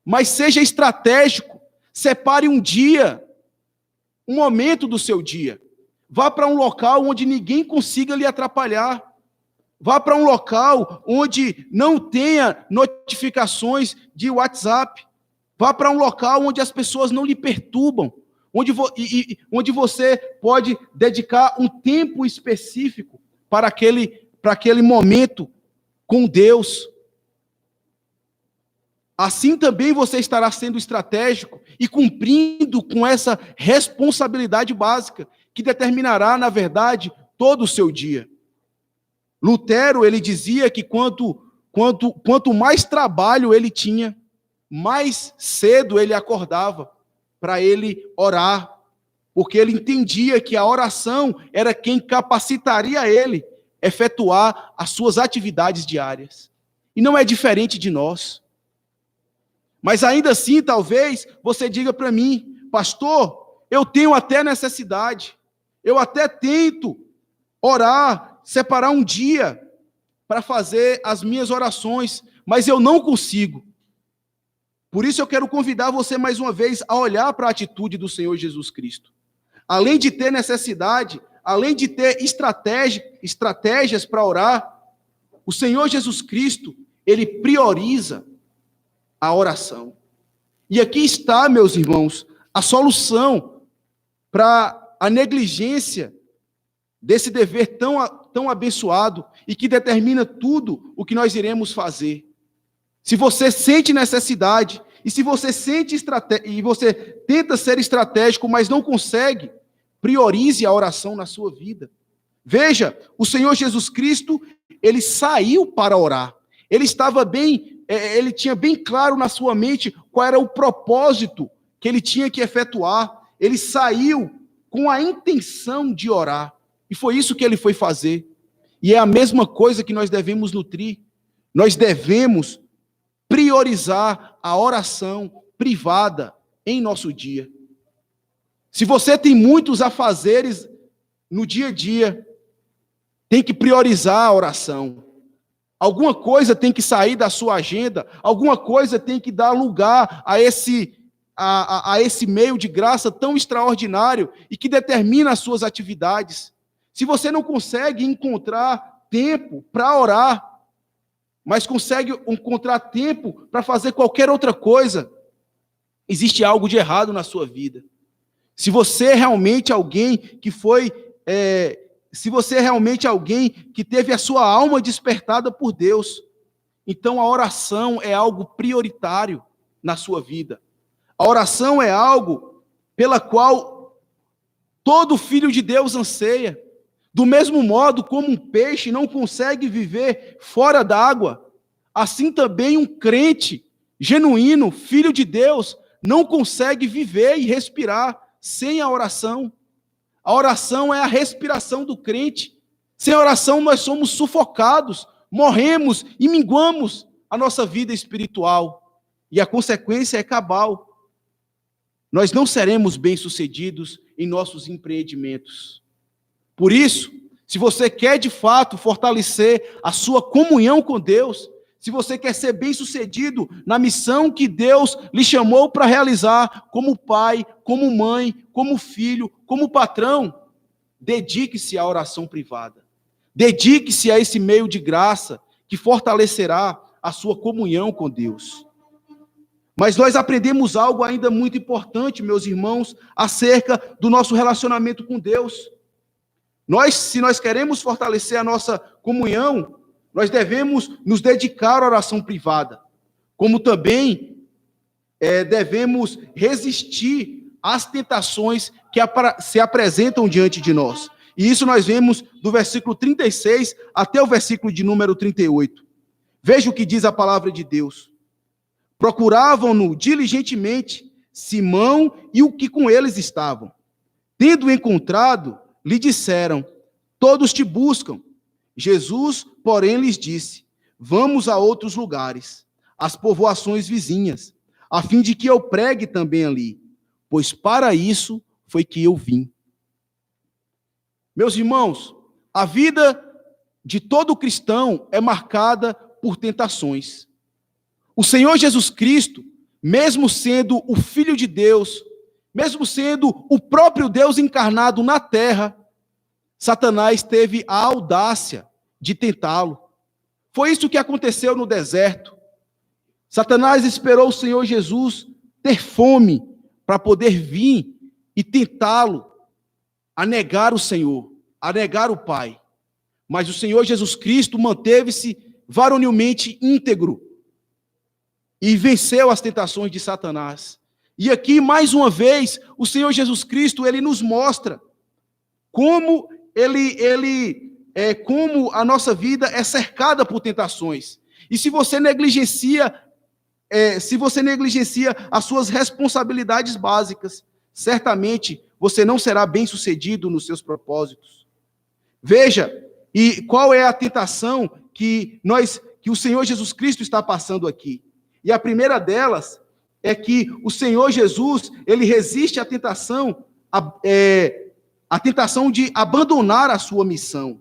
Mas seja estratégico. Separe um dia, um momento do seu dia. Vá para um local onde ninguém consiga lhe atrapalhar. Vá para um local onde não tenha notificações de WhatsApp. Vá para um local onde as pessoas não lhe perturbam. Onde você pode dedicar um tempo específico para aquele momento com Deus. Assim também você estará sendo estratégico e cumprindo com essa responsabilidade básica que determinará, na verdade, todo o seu dia. Lutero, ele dizia que quanto mais trabalho ele tinha, mais cedo ele acordava para ele orar, porque ele entendia que a oração era quem capacitaria ele a efetuar as suas atividades diárias. E não é diferente de nós. Mas ainda assim, talvez você diga para mim, pastor, eu tenho até necessidade, eu até tento orar, separar um dia para fazer as minhas orações, mas eu não consigo. Por isso eu quero convidar você mais uma vez a olhar para a atitude do Senhor Jesus Cristo. Além de ter necessidade, além de ter estratégias para orar, o Senhor Jesus Cristo, ele prioriza a oração. E aqui está, meus irmãos, a solução para a negligência desse dever tão tão abençoado e que determina tudo o que nós iremos fazer. Se você sente necessidade, e se você e você tenta ser estratégico, mas não consegue, priorize a oração na sua vida. Veja, o Senhor Jesus Cristo, ele saiu para orar. Ele tinha bem claro na sua mente qual era o propósito que ele tinha que efetuar. Ele saiu com a intenção de orar. E foi isso que ele foi fazer. E é a mesma coisa que nós devemos nutrir. Nós devemos priorizar a oração privada em nosso dia. Se você tem muitos afazeres no dia a dia, tem que priorizar a oração. Alguma coisa tem que sair da sua agenda, alguma coisa tem que dar lugar a esse meio de graça tão extraordinário e que determina as suas atividades. Se você não consegue encontrar tempo para orar, mas consegue encontrar tempo para fazer qualquer outra coisa, existe algo de errado na sua vida. Se você é realmente alguém que teve a sua alma despertada por Deus, então a oração é algo prioritário na sua vida. A oração é algo pela qual todo filho de Deus anseia. Do mesmo modo como um peixe não consegue viver fora d'água, assim também um crente genuíno, filho de Deus, não consegue viver e respirar sem a oração. A oração é a respiração do crente. Sem a oração nós somos sufocados, morremos e minguamos a nossa vida espiritual. E a consequência é cabal. Nós não seremos bem-sucedidos em nossos empreendimentos. Por isso, se você quer de fato fortalecer a sua comunhão com Deus, se você quer ser bem-sucedido na missão que Deus lhe chamou para realizar, como pai, como mãe, como filho, como patrão, dedique-se à oração privada. Dedique-se a esse meio de graça que fortalecerá a sua comunhão com Deus. Mas nós aprendemos algo ainda muito importante, meus irmãos, acerca do nosso relacionamento com Deus. Se nós queremos fortalecer a nossa comunhão, nós devemos nos dedicar à oração privada, como também devemos resistir às tentações que se apresentam diante de nós. E isso nós vemos do versículo 36 até o versículo de número 38. Veja o que diz a palavra de Deus. Procuravam-no diligentemente Simão e o que com eles estavam. Tendo encontrado, lhe disseram: todos te buscam. Jesus, porém, lhes disse: vamos a outros lugares, às povoações vizinhas, a fim de que eu pregue também ali, pois para isso foi que eu vim. Meus irmãos, a vida de todo cristão é marcada por tentações. O Senhor Jesus Cristo, mesmo sendo o Filho de Deus, mesmo sendo o próprio Deus encarnado na terra, Satanás teve a audácia de tentá-lo. Foi isso que aconteceu no deserto. Satanás esperou o Senhor Jesus ter fome para poder vir e tentá-lo a negar o Senhor, a negar o Pai. Mas o Senhor Jesus Cristo manteve-se varonilmente íntegro e venceu as tentações de Satanás. E aqui, mais uma vez, o Senhor Jesus Cristo, ele nos mostra como como a nossa vida é cercada por tentações. E se você negligencia as suas responsabilidades básicas, certamente você não será bem-sucedido nos seus propósitos. Veja, e qual é a tentação que o Senhor Jesus Cristo está passando aqui? E a primeira delas é que o Senhor Jesus, ele resiste à tentação, a tentação de abandonar a sua missão.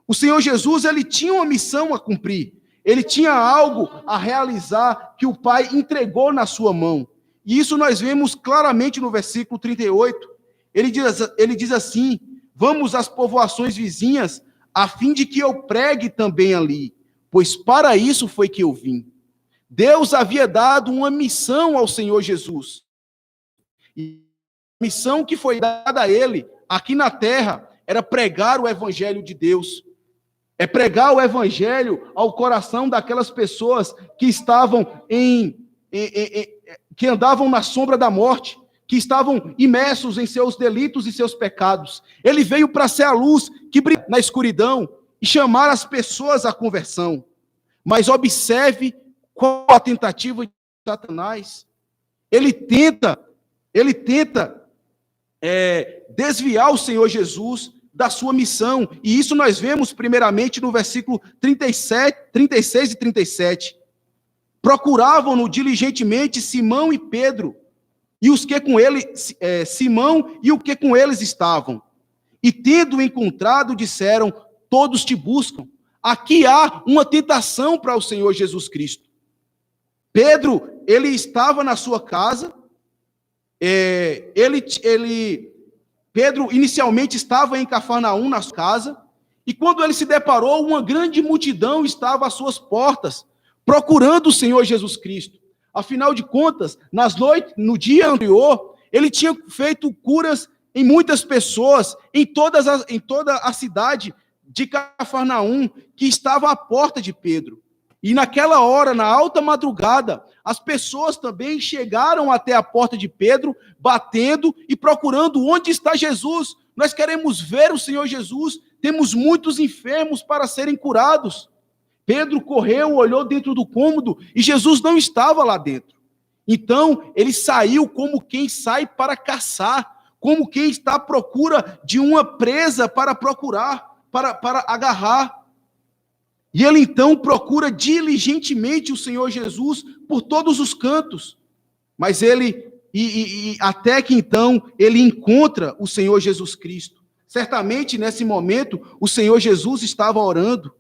O Senhor Jesus, ele tinha uma missão a cumprir. Ele tinha algo a realizar que o Pai entregou na sua mão. E isso nós vemos claramente no versículo 38. Ele diz assim: vamos às povoações vizinhas, a fim de que eu pregue também ali, pois para isso foi que eu vim. Deus havia dado uma missão ao Senhor Jesus. E a missão que foi dada a ele, aqui na terra, era pregar o evangelho de Deus. É pregar o evangelho ao coração daquelas pessoas que estavam que andavam na sombra da morte, que estavam imersos em seus delitos e seus pecados. Ele veio para ser a luz que brilha na escuridão e chamar as pessoas à conversão. Mas observe qual a tentativa de Satanás. Ele tenta desviar o Senhor Jesus da sua missão. E isso nós vemos primeiramente no versículo 36 e 37. Procuravam-no diligentemente Simão e Pedro, e os que com ele, Simão e o que com eles estavam. E tendo encontrado, disseram: todos te buscam. Aqui há uma tentação para o Senhor Jesus Cristo. Pedro, ele estava na sua casa, Pedro inicialmente estava em Cafarnaum, na sua casa, e quando ele se deparou, uma grande multidão estava às suas portas, procurando o Senhor Jesus Cristo. Afinal de contas, no dia anterior, ele tinha feito curas em muitas pessoas, em toda a cidade de Cafarnaum, que estava à porta de Pedro. E naquela hora, na alta madrugada, as pessoas também chegaram até a porta de Pedro, batendo e procurando onde está Jesus. Nós queremos ver o Senhor Jesus, temos muitos enfermos para serem curados. Pedro correu, olhou dentro do cômodo e Jesus não estava lá dentro. Então, ele saiu como quem sai para caçar, como quem está à procura de uma presa para procurar, para agarrar. E ele então procura diligentemente o Senhor Jesus por todos os cantos. Mas até que então ele encontra o Senhor Jesus Cristo. Certamente nesse momento o Senhor Jesus estava orando.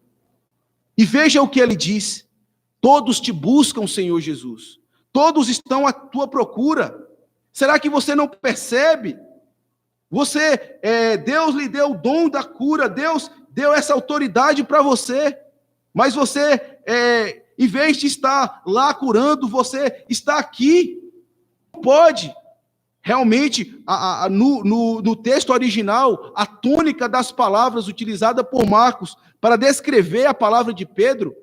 E veja o que ele diz: todos te buscam, Senhor Jesus. Todos estão à tua procura. Será que você não percebe? Deus lhe deu o dom da cura, Deus deu essa autoridade para você. Mas você, em vez de estar lá curando, você está aqui. Pode. Realmente, no texto original, a tônica das palavras utilizada por Marcos para descrever a palavra de Pedro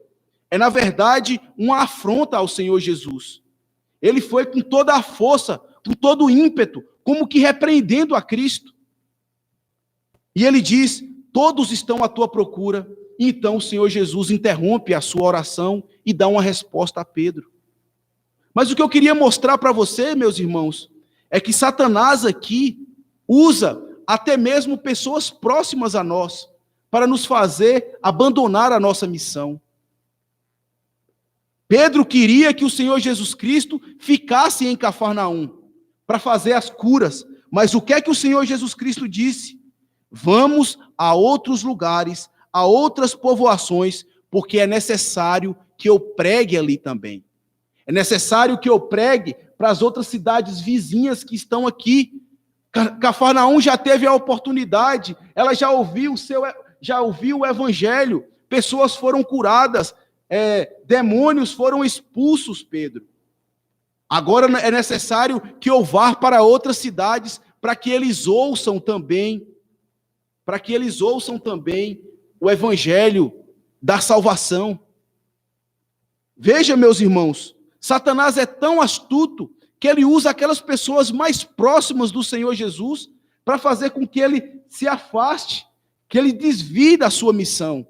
é, na verdade, uma afronta ao Senhor Jesus. Ele foi com toda a força, com todo o ímpeto, como que repreendendo a Cristo. E ele diz: todos estão à tua procura. E então o Senhor Jesus interrompe a sua oração e dá uma resposta a Pedro. Mas o que eu queria mostrar para você, meus irmãos, é que Satanás aqui usa até mesmo pessoas próximas a nós para nos fazer abandonar a nossa missão. Pedro queria que o Senhor Jesus Cristo ficasse em Cafarnaum para fazer as curas, mas o que é que o Senhor Jesus Cristo disse? Vamos a outros lugares, a outras povoações, porque é necessário que eu pregue ali também. É necessário que eu pregue para as outras cidades vizinhas que estão aqui. Cafarnaum já teve a oportunidade, ela já ouviu o evangelho, pessoas foram curadas, demônios foram expulsos, Pedro. Agora é necessário que eu vá para outras cidades para que eles ouçam também, o evangelho da salvação. Veja, meus irmãos, Satanás é tão astuto que ele usa aquelas pessoas mais próximas do Senhor Jesus para fazer com que ele se afaste, que ele desvie da sua missão.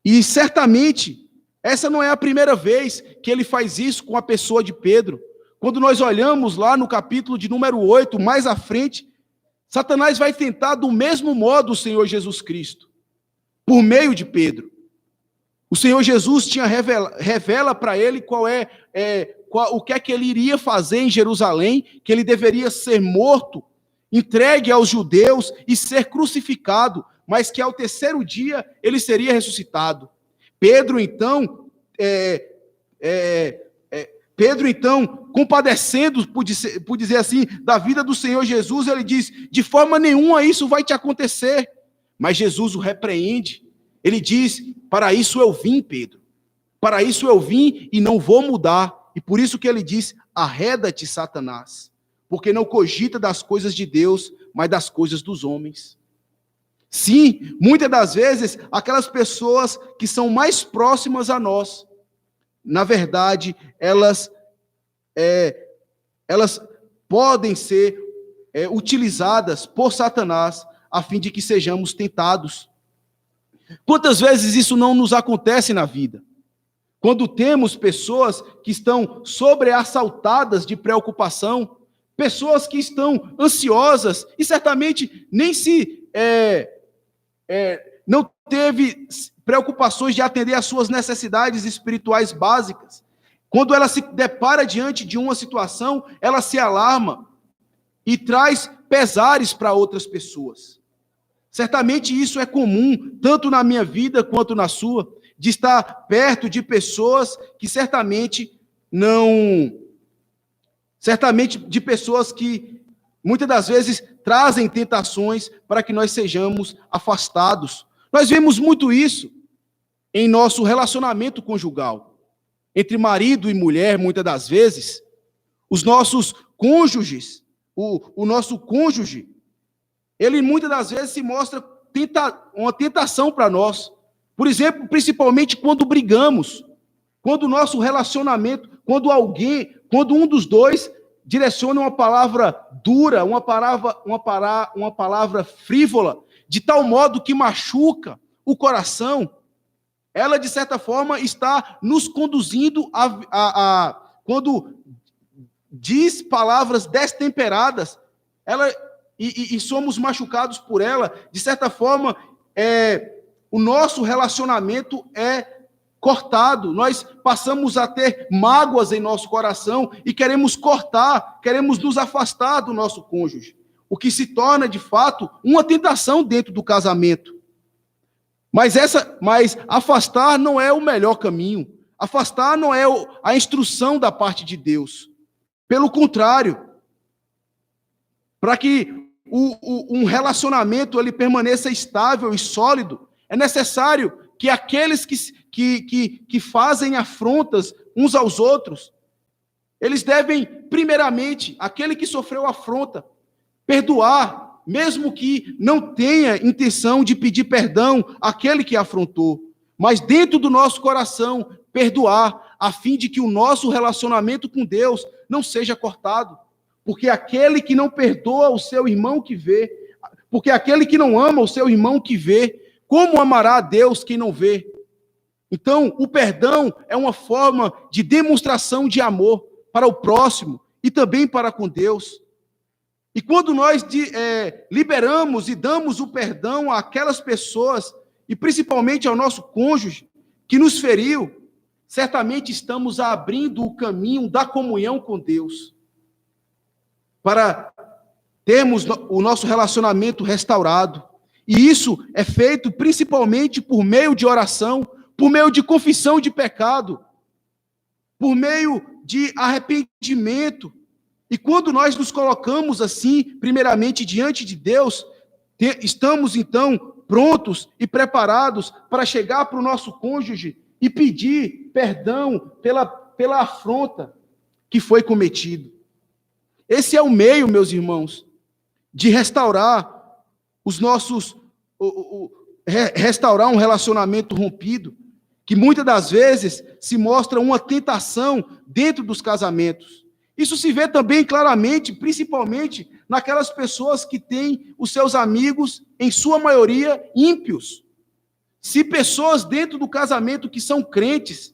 E certamente, essa não é a primeira vez que ele faz isso com a pessoa de Pedro. Quando nós olhamos lá no capítulo de número 8, mais à frente, Satanás vai tentar do mesmo modo o Senhor Jesus Cristo, por meio de Pedro. O Senhor Jesus revela para ele o que é que ele iria fazer em Jerusalém, que ele deveria ser morto, entregue aos judeus e ser crucificado, mas que ao terceiro dia ele seria ressuscitado. Pedro, então, compadecendo, por dizer assim, da vida do Senhor Jesus, ele diz: de forma nenhuma isso vai te acontecer. Mas Jesus o repreende. Ele diz: para isso eu vim, Pedro. Para isso eu vim e não vou mudar. E por isso que ele diz: arreda-te, Satanás, porque não cogita das coisas de Deus, mas das coisas dos homens. Sim, muitas das vezes, aquelas pessoas que são mais próximas a nós, na verdade, elas podem ser utilizadas por Satanás a fim de que sejamos tentados. Quantas vezes isso não nos acontece na vida? Quando temos pessoas que estão sobreassaltadas de preocupação, pessoas que estão ansiosas e certamente nem não teve preocupações de atender às suas necessidades espirituais básicas. Quando ela se depara diante de uma situação, ela se alarma e traz pesares para outras pessoas. Certamente isso é comum, tanto na minha vida quanto na sua, de estar perto de pessoas que certamente de pessoas que muitas das vezes trazem tentações para que nós sejamos afastados. Nós vemos muito isso em nosso relacionamento conjugal. Entre marido e mulher, muitas das vezes, os nossos cônjuges, o nosso cônjuge, ele muitas das vezes se mostra uma tentação para nós. Por exemplo, principalmente quando brigamos, quando o nosso relacionamento, quando um dos dois direciona uma palavra dura, uma palavra frívola, de tal modo que machuca o coração, ela, de certa forma, está nos conduzindo quando diz palavras destemperadas, e somos machucados por ela, de certa forma, o nosso relacionamento é cortado, nós passamos a ter mágoas em nosso coração e queremos nos afastar do nosso cônjuge, o que se torna, de fato, uma tentação dentro do casamento. Mas afastar não é o melhor caminho, afastar não é a instrução da parte de Deus. Pelo contrário, para que um relacionamento ele permaneça estável e sólido, é necessário que aqueles que fazem afrontas uns aos outros, eles devem, primeiramente, aquele que sofreu afronta, perdoar, mesmo que não tenha intenção de pedir perdão àquele que afrontou, mas dentro do nosso coração, perdoar, a fim de que o nosso relacionamento com Deus não seja cortado. Porque aquele que não perdoa o seu irmão que vê, porque aquele que não ama o seu irmão que vê, como amará a Deus quem não vê? Então, o perdão é uma forma de demonstração de amor para o próximo e também para com Deus. E quando nós liberamos e damos o perdão àquelas pessoas, e principalmente ao nosso cônjuge que nos feriu, certamente estamos abrindo o caminho da comunhão com Deus, para termos o nosso relacionamento restaurado. E isso é feito principalmente por meio de oração, por meio de confissão de pecado, por meio de arrependimento. E quando nós nos colocamos assim, primeiramente diante de Deus, estamos então prontos e preparados para chegar para o nosso cônjuge e pedir perdão pela afronta que foi cometido. Esse é o meio, meus irmãos, de restaurar restaurar um relacionamento rompido, que muitas das vezes se mostra uma tentação dentro dos casamentos. Isso se vê também claramente, principalmente naquelas pessoas que têm os seus amigos, em sua maioria, ímpios. Se pessoas dentro do casamento que são crentes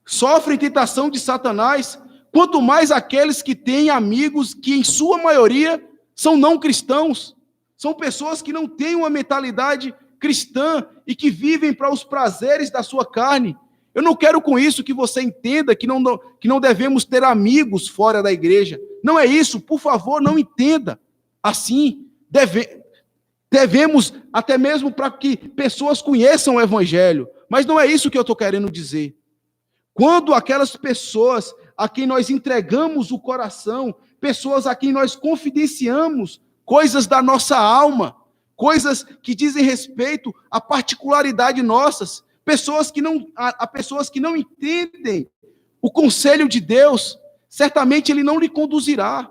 sofrem tentação de Satanás, quanto mais aqueles que têm amigos que, em sua maioria, são não cristãos, são pessoas que não têm uma mentalidade cristã e que vivem para os prazeres da sua carne. Eu não quero com isso que você entenda que não devemos ter amigos fora da igreja. Não é isso, por favor, não entenda assim. Devemos, até mesmo para que pessoas conheçam o evangelho, mas não é isso que eu estou querendo dizer. Quando aquelas pessoas a quem nós entregamos o coração, pessoas a quem nós confidenciamos coisas da nossa alma, coisas que dizem respeito à particularidade nossas, pessoas que não entendem o conselho de Deus, certamente ele não lhe conduzirá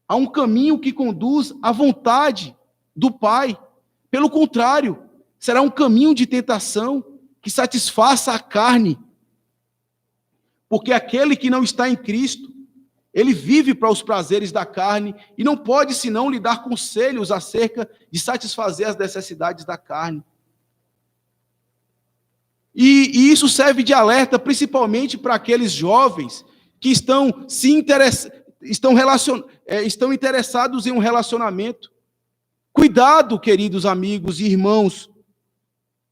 a um caminho que conduz à vontade do Pai. Pelo contrário, será um caminho de tentação que satisfaça a carne. Porque aquele que não está em Cristo, ele vive para os prazeres da carne e não pode senão lhe dar conselhos acerca de satisfazer as necessidades da carne. E isso serve de alerta principalmente para aqueles jovens que estão interessados em um relacionamento. Cuidado, queridos amigos e irmãos,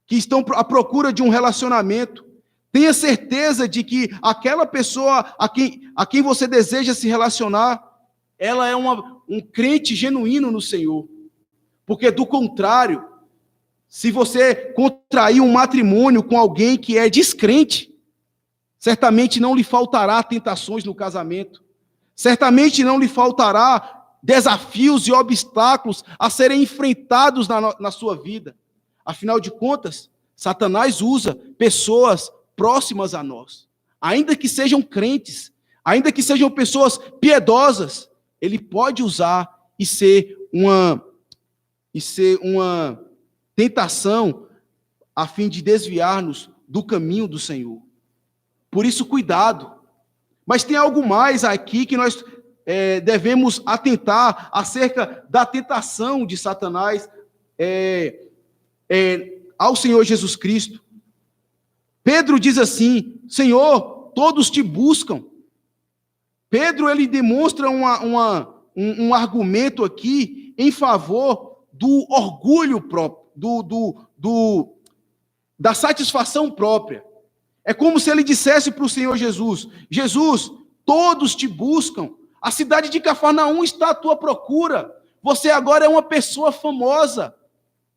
que estão à procura de um relacionamento. Tenha certeza de que aquela pessoa a quem você deseja se relacionar, ela é um crente genuíno no Senhor. Porque, do contrário, se você contrair um matrimônio com alguém que é descrente, certamente não lhe faltará tentações no casamento. Certamente não lhe faltará desafios e obstáculos a serem enfrentados na sua vida. Afinal de contas, Satanás usa pessoas próximas a nós. Ainda que sejam crentes, ainda que sejam pessoas piedosas, ele pode usar e ser uma tentação a fim de desviar-nos do caminho do Senhor. Por isso, cuidado. Mas tem algo mais aqui que nós devemos atentar acerca da tentação de Satanás ao Senhor Jesus Cristo. Pedro diz assim: Senhor, todos te buscam. Pedro, ele demonstra um argumento aqui em favor do orgulho próprio, da satisfação própria. É como se ele dissesse para o Senhor Jesus: Jesus, todos te buscam. A cidade de Cafarnaum está à tua procura. Você agora é uma pessoa famosa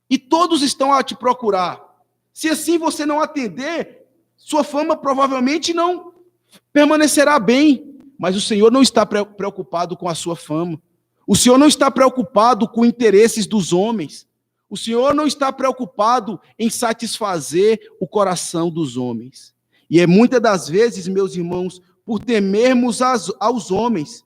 e todos estão a te procurar. Se assim você não atender, sua fama provavelmente não permanecerá bem. Mas o Senhor não está preocupado com a sua fama. O Senhor não está preocupado com interesses dos homens. O Senhor não está preocupado em satisfazer o coração dos homens. E é muitas das vezes, meus irmãos, por temermos aos homens,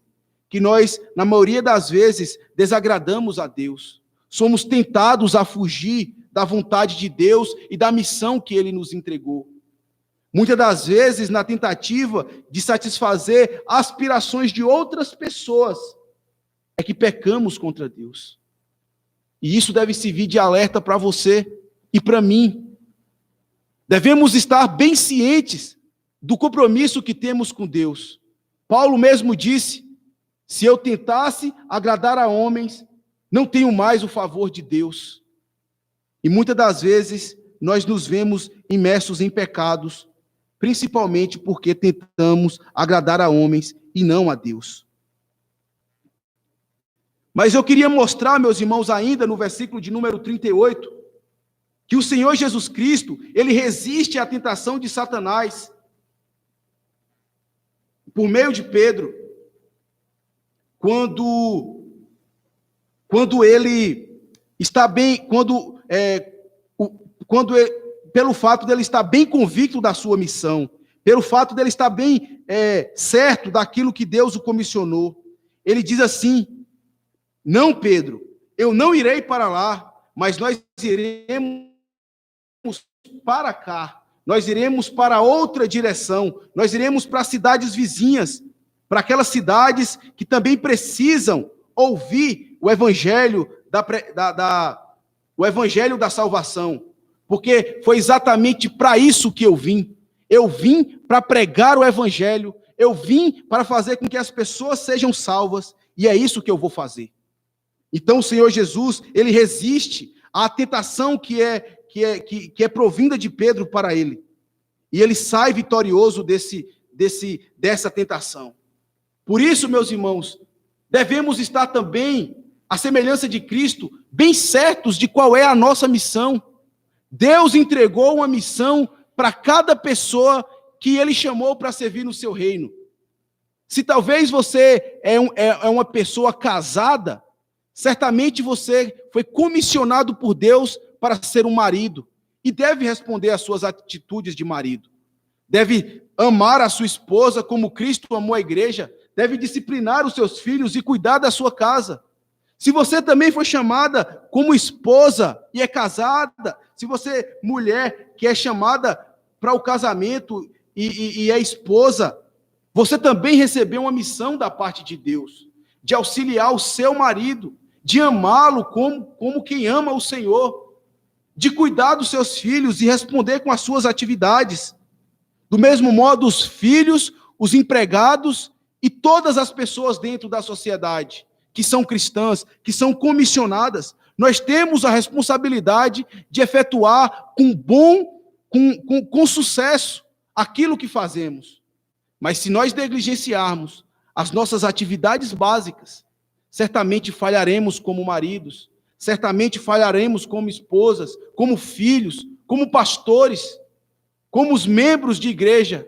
que nós, na maioria das vezes, desagradamos a Deus. Somos tentados a fugir da vontade de Deus e da missão que Ele nos entregou. Muitas das vezes, na tentativa de satisfazer aspirações de outras pessoas, é que pecamos contra Deus. E isso deve servir de alerta para você e para mim. Devemos estar bem cientes do compromisso que temos com Deus. Paulo mesmo disse: se eu tentasse agradar a homens, não tenho mais o favor de Deus. E muitas das vezes nós nos vemos imersos em pecados, principalmente porque tentamos agradar a homens e não a Deus. Mas eu queria mostrar, meus irmãos, ainda no versículo de número 38, que o Senhor Jesus Cristo, ele resiste à tentação de Satanás por meio de Pedro, quando ele está bem, pelo fato dele estar bem convicto da sua missão, pelo fato dele estar bem certo daquilo que Deus o comissionou. Ele diz assim: não, Pedro, eu não irei para lá, mas nós iremos para cá, nós iremos para outra direção, nós iremos para cidades vizinhas, para aquelas cidades que também precisam ouvir o evangelho o evangelho da salvação, porque foi exatamente para isso que eu vim. Eu vim para pregar o evangelho, eu vim para fazer com que as pessoas sejam salvas, e é isso que eu vou fazer. Então o Senhor Jesus, ele resiste à tentação que é provinda de Pedro para ele. E ele sai vitorioso dessa tentação. Por isso, meus irmãos, devemos estar também, à semelhança de Cristo, bem certos de qual é a nossa missão. Deus entregou uma missão para cada pessoa que ele chamou para servir no seu reino. Se talvez você é uma pessoa casada, certamente você foi comissionado por Deus para ser um marido e deve responder às suas atitudes de marido. Deve amar a sua esposa como Cristo amou a igreja, deve disciplinar os seus filhos e cuidar da sua casa. Se você também foi chamada como esposa e é casada, se você, mulher, que é chamada para o casamento e é esposa, você também recebeu uma missão da parte de Deus, de auxiliar o seu marido, de amá-lo como quem ama o Senhor, de cuidar dos seus filhos e responder com as suas atividades. Do mesmo modo, os filhos, os empregados e todas as pessoas dentro da sociedade, que são cristãs, que são comissionadas, nós temos a responsabilidade de efetuar com sucesso aquilo que fazemos. Mas se nós negligenciarmos as nossas atividades básicas, certamente falharemos como maridos, certamente falharemos como esposas, como filhos, como pastores, como os membros de igreja,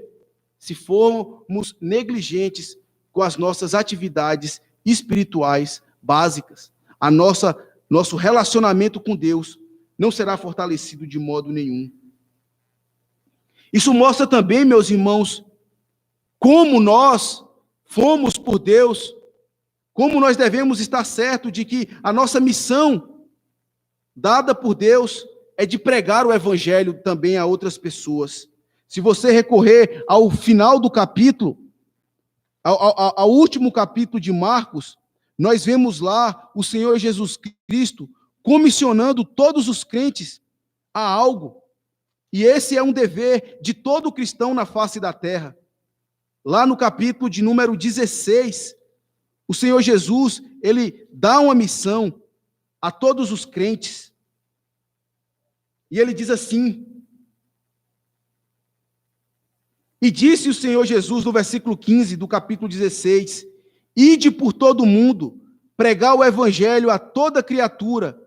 se formos negligentes com as nossas atividades espirituais básicas. Nosso relacionamento com Deus não será fortalecido de modo nenhum. Isso mostra também, meus irmãos, como nós fomos por Deus, como nós devemos estar certos de que a nossa missão dada por Deus é de pregar o evangelho também a outras pessoas. Se você recorrer ao final do capítulo, ao último capítulo de Marcos, nós vemos lá o Senhor Jesus Cristo comissionando todos os crentes a algo. E esse é um dever de todo cristão na face da terra. Lá no capítulo de número 16, o Senhor Jesus, ele dá uma missão a todos os crentes. E ele diz assim: e disse o Senhor Jesus no versículo 15 do capítulo 16, ide por todo o mundo, pregar o evangelho a toda criatura.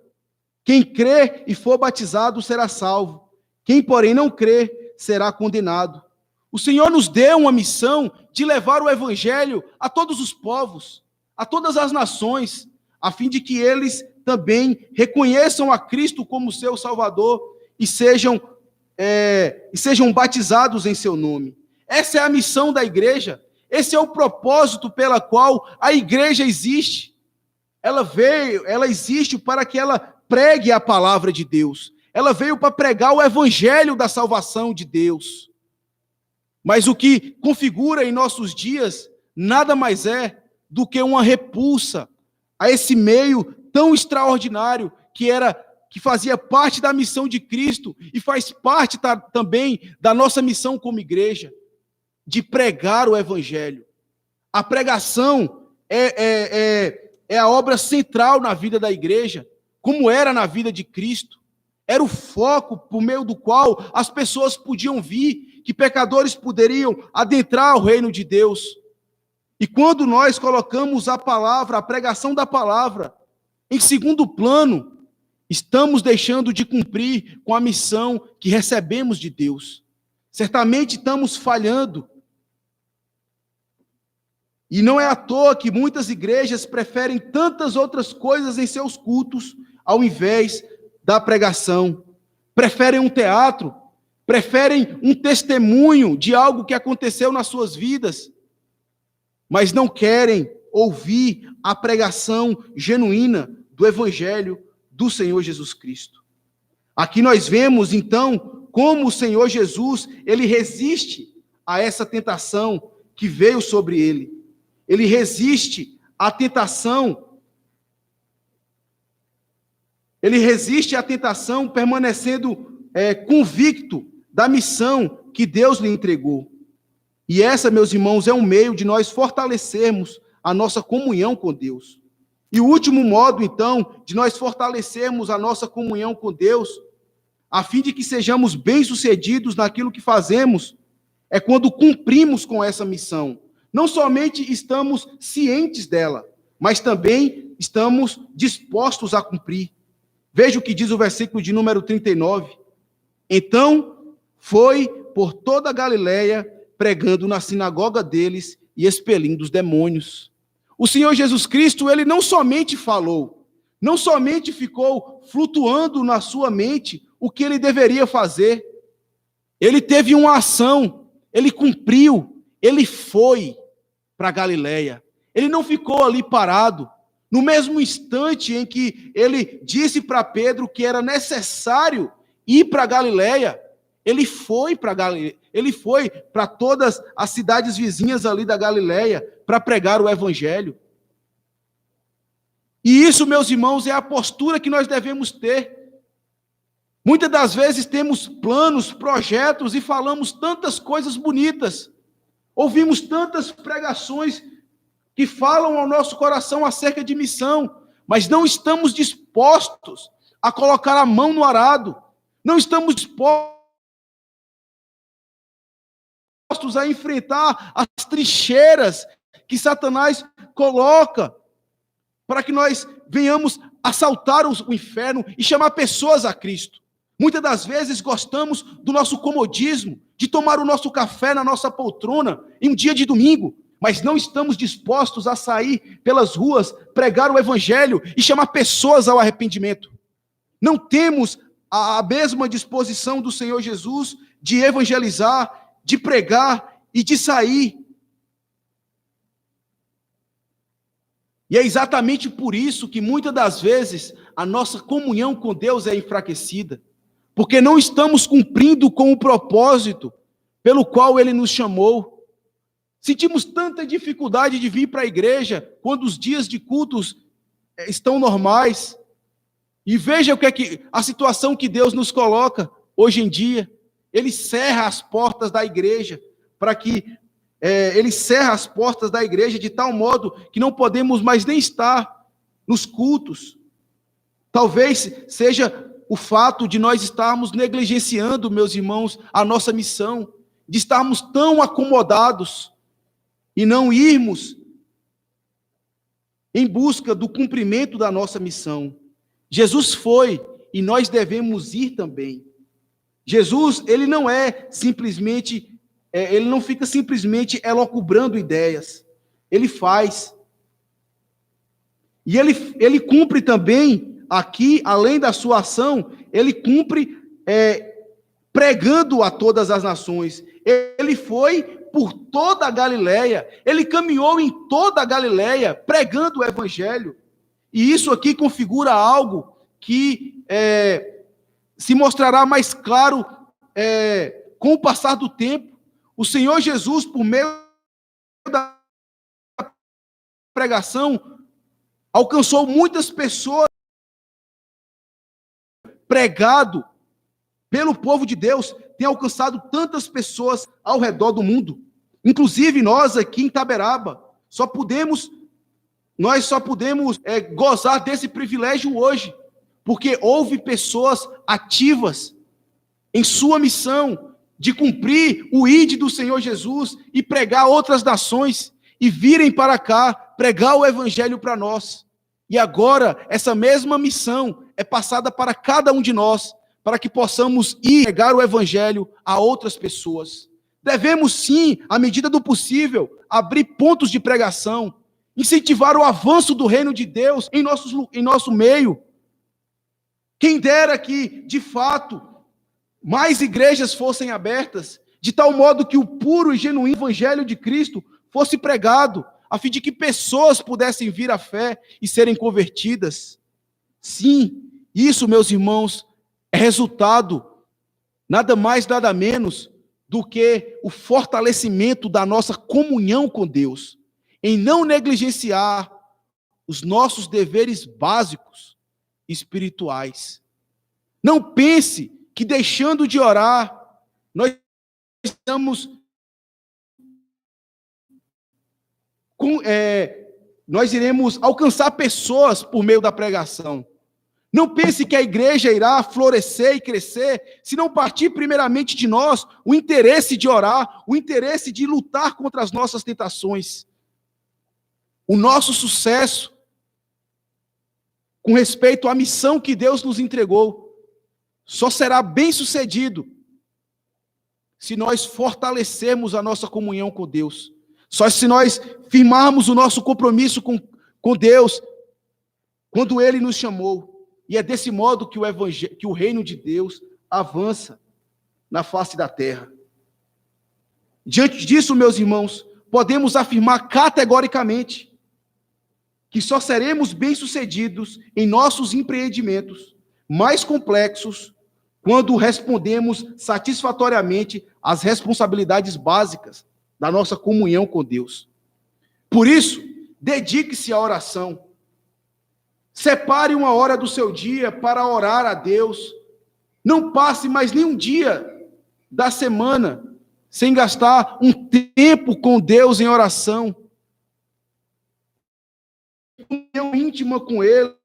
Quem crer e for batizado será salvo. Quem, porém, não crer, será condenado. O Senhor nos deu uma missão de levar o evangelho a todos os povos, a todas as nações, a fim de que eles também reconheçam a Cristo como seu Salvador e sejam batizados em seu nome. Essa é a missão da igreja. Esse é o propósito pela qual a igreja existe. Ela existe para que ela pregue a palavra de Deus. Ela veio para pregar o evangelho da salvação de Deus. Mas o que configura em nossos dias nada mais é do que uma repulsa a esse meio tão extraordinário que fazia parte da missão de Cristo e faz parte também da nossa missão como igreja, de pregar o evangelho. A pregação é a obra central na vida da igreja, como era na vida de Cristo. Era o foco por meio do qual as pessoas podiam vir, que pecadores poderiam adentrar o reino de Deus. E quando nós colocamos a palavra, a pregação da palavra, em segundo plano, estamos deixando de cumprir com a missão que recebemos de Deus. Certamente estamos falhando. E não é à toa que muitas igrejas preferem tantas outras coisas em seus cultos, ao invés da pregação. Preferem um teatro, preferem um testemunho de algo que aconteceu nas suas vidas, mas não querem ouvir a pregação genuína do evangelho do Senhor Jesus Cristo. Aqui nós vemos, então, como o Senhor Jesus, ele resiste a essa tentação que veio sobre ele. Ele resiste à tentação. Ele resiste à tentação permanecendo convicto da missão que Deus lhe entregou. E essa, meus irmãos, é um meio de nós fortalecermos a nossa comunhão com Deus. E o último modo, então, de nós fortalecermos a nossa comunhão com Deus, a fim de que sejamos bem-sucedidos naquilo que fazemos, é quando cumprimos com essa missão. Não somente estamos cientes dela, mas também estamos dispostos a cumprir. Veja o que diz o versículo de número 39. Então, foi por toda a Galileia, pregando na sinagoga deles e expelindo os demônios. O Senhor Jesus Cristo, ele não somente falou, não somente ficou flutuando na sua mente o que ele deveria fazer. Ele teve uma ação, ele cumpriu, ele foi para a Galileia. Ele não ficou ali parado. No mesmo instante em que ele disse para Pedro que era necessário ir para Galiléia, ele foi para Galiléia, ele foi para todas as cidades vizinhas ali da Galiléia para pregar o evangelho. E isso, meus irmãos, é a postura que nós devemos ter. Muitas das vezes temos planos, projetos e falamos tantas coisas bonitas. Ouvimos tantas pregações que falam ao nosso coração acerca de missão, mas não estamos dispostos a colocar a mão no arado. Não estamos dispostos a enfrentar as trincheiras que Satanás coloca para que nós venhamos assaltar o inferno e chamar pessoas a Cristo. Muitas das vezes gostamos do nosso comodismo, de tomar o nosso café na nossa poltrona em um dia de domingo, mas não estamos dispostos a sair pelas ruas, pregar o evangelho e chamar pessoas ao arrependimento. Não temos a mesma disposição do Senhor Jesus de evangelizar, de pregar e de sair. E é exatamente por isso que muitas das vezes a nossa comunhão com Deus é enfraquecida, porque não estamos cumprindo com o propósito pelo qual Ele nos chamou. Sentimos tanta dificuldade de vir para a igreja quando os dias de cultos estão normais. E veja o que é a situação que Deus nos coloca hoje em dia. Ele cerra as portas da igreja para que Ele cerra as portas da igreja de tal modo que não podemos mais nem estar nos cultos. Talvez seja o fato de nós estarmos negligenciando, meus irmãos, a nossa missão, de estarmos tão acomodados e não irmos em busca do cumprimento da nossa missão. Jesus foi e nós devemos ir também. Jesus, ele não é simplesmente, ele não fica simplesmente elucubrando ideias. Ele faz. E ele cumpre também aqui, além da sua ação, ele cumpre pregando a todas as nações. Ele foi por toda a Galileia, ele caminhou em toda a Galileia, pregando o evangelho. E isso aqui configura algo que se mostrará mais claro com o passar do tempo. O Senhor Jesus, por meio da pregação, alcançou muitas pessoas, pregado pelo povo de Deus, tem alcançado tantas pessoas ao redor do mundo. Inclusive nós aqui em Itaberaba, nós só podemos gozar desse privilégio hoje, porque houve pessoas ativas em sua missão de cumprir o ID do Senhor Jesus e pregar outras nações e virem para cá pregar o evangelho para nós. E agora essa mesma missão é passada para cada um de nós, para que possamos ir pregar o evangelho a outras pessoas. Devemos sim, à medida do possível, abrir pontos de pregação, incentivar o avanço do reino de Deus em nosso meio. Quem dera que, de fato, mais igrejas fossem abertas, de tal modo que o puro e genuíno evangelho de Cristo fosse pregado, a fim de que pessoas pudessem vir à fé e serem convertidas. Sim, isso, meus irmãos, é resultado, nada mais, nada menos, do que o fortalecimento da nossa comunhão com Deus, em não negligenciar os nossos deveres básicos espirituais. Não pense que deixando de orar, nós iremos alcançar pessoas por meio da pregação. Não pense que a igreja irá florescer e crescer se não partir primeiramente de nós o interesse de orar, o interesse de lutar contra as nossas tentações. O nosso sucesso com respeito à missão que Deus nos entregou só será bem-sucedido se nós fortalecermos a nossa comunhão com Deus. Só se nós firmarmos o nosso compromisso com Deus quando Ele nos chamou. E é desse modo que o reino de Deus avança na face da terra. Diante disso, meus irmãos, podemos afirmar categoricamente que só seremos bem-sucedidos em nossos empreendimentos mais complexos quando respondemos satisfatoriamente às responsabilidades básicas da nossa comunhão com Deus. Por isso, dedique-se à oração. Separe uma hora do seu dia para orar a Deus. Não passe mais nenhum dia da semana sem gastar um tempo com Deus em oração. Comunhão íntima com Ele.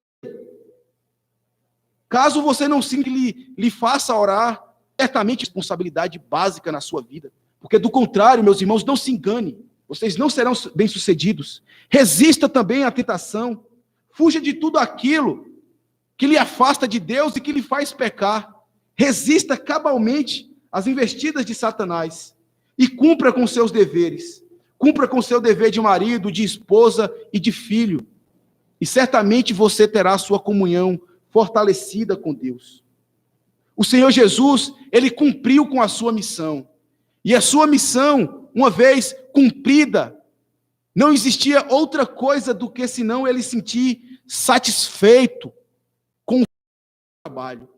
Caso você não sinta que lhe faça orar, certamente responsabilidade básica na sua vida. Porque do contrário, meus irmãos, não se engane. Vocês não serão bem-sucedidos. Resista também à tentação. Fuja de tudo aquilo que lhe afasta de Deus e que lhe faz pecar. Resista cabalmente às investidas de Satanás. E cumpra com seus deveres. Cumpra com seu dever de marido, de esposa e de filho. E certamente você terá sua comunhão fortalecida com Deus. O Senhor Jesus, ele cumpriu com a sua missão. E a sua missão, uma vez cumprida, não existia outra coisa do que senão ele sentir satisfeito com o trabalho.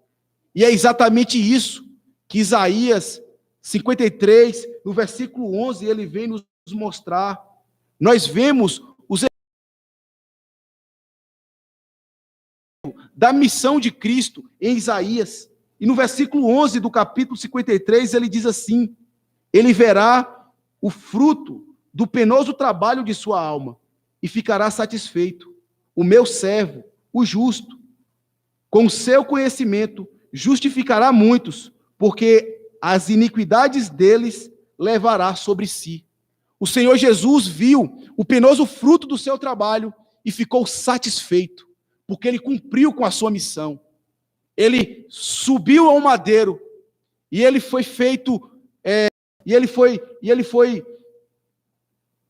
E é exatamente isso que Isaías 53, no versículo 11, ele vem nos mostrar. Nós vemos os da missão de Cristo em Isaías. E no versículo 11 do capítulo 53, ele diz assim: ele verá o fruto do penoso trabalho de sua alma e ficará satisfeito. O meu servo, o justo, com o seu conhecimento, justificará muitos, porque as iniquidades deles levará sobre si. O Senhor Jesus viu o penoso fruto do seu trabalho e ficou satisfeito, porque ele cumpriu com a sua missão. Ele subiu ao madeiro e ele foi feito, e ele foi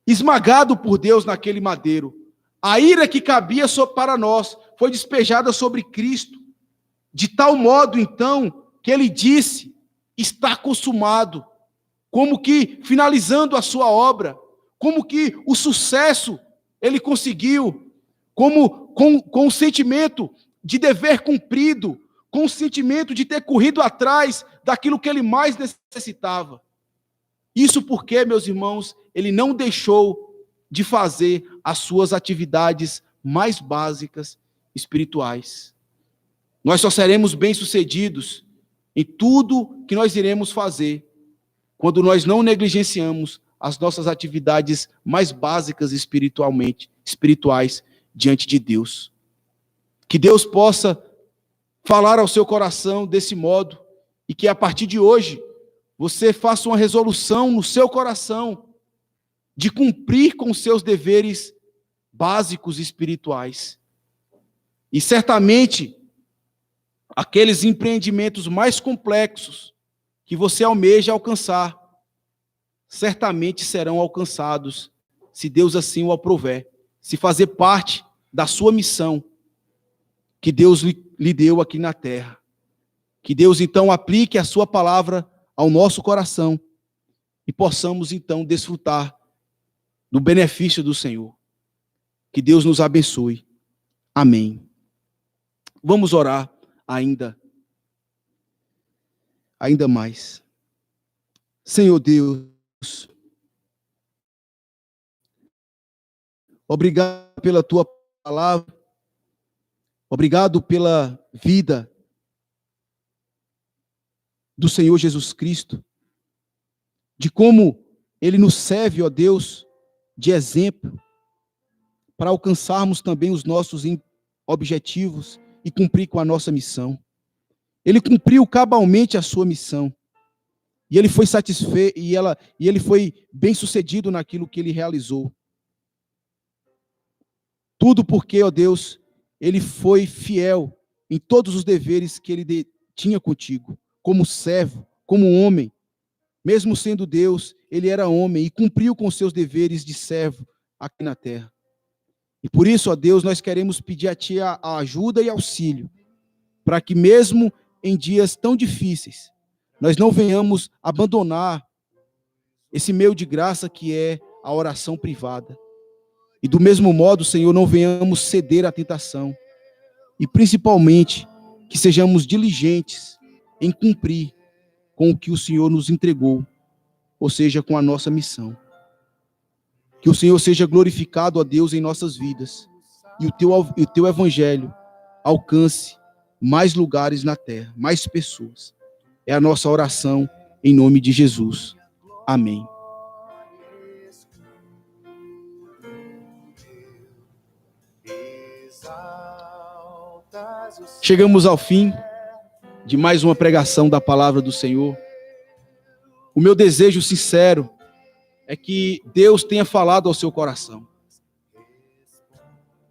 esmagado por Deus naquele madeiro. A ira que cabia para nós foi despejada sobre Cristo, de tal modo, então, que ele disse: está consumado, como que finalizando a sua obra, como que o sucesso ele conseguiu, como com o sentimento de dever cumprido, com o sentimento de ter corrido atrás daquilo que ele mais necessitava. Isso porque, meus irmãos, ele não deixou de fazer as suas atividades mais básicas espirituais. Nós só seremos bem-sucedidos em tudo que nós iremos fazer quando nós não negligenciamos as nossas atividades mais básicas espirituais diante de Deus. Que Deus possa falar ao seu coração desse modo e que a partir de hoje você faça uma resolução no seu coração de cumprir com seus deveres básicos espirituais. E certamente aqueles empreendimentos mais complexos que você almeja alcançar, certamente serão alcançados, se Deus assim o aprouver, se fazer parte da sua missão que Deus lhe deu aqui na terra. Que Deus, então, aplique a sua palavra ao nosso coração e possamos, então, desfrutar do benefício do Senhor. Que Deus nos abençoe. Amém. Vamos orar ainda mais. Senhor Deus, obrigado pela tua palavra, obrigado pela vida do Senhor Jesus Cristo, de como ele nos serve, ó Deus, de exemplo, para alcançarmos também os nossos objetivos e cumprir com a nossa missão. Ele cumpriu cabalmente a sua missão. E ele foi satisfeito, e ele foi bem-sucedido naquilo que ele realizou. Tudo porque, ó Deus, ele foi fiel em todos os deveres que ele tinha contigo, como servo, como homem. Mesmo sendo Deus, ele era homem e cumpriu com seus deveres de servo aqui na terra. E por isso, ó Deus, nós queremos pedir a Ti a ajuda e auxílio, para que mesmo em dias tão difíceis, nós não venhamos abandonar esse meio de graça que é a oração privada. E do mesmo modo, Senhor, não venhamos ceder à tentação. E principalmente, que sejamos diligentes em cumprir com o que o Senhor nos entregou, ou seja, com a nossa missão. Que o Senhor seja glorificado, ó Deus, em nossas vidas. E o teu evangelho alcance mais lugares na terra, mais pessoas. É a nossa oração em nome de Jesus. Amém. Chegamos ao fim de mais uma pregação da palavra do Senhor. O meu desejo sincero é que Deus tenha falado ao seu coração.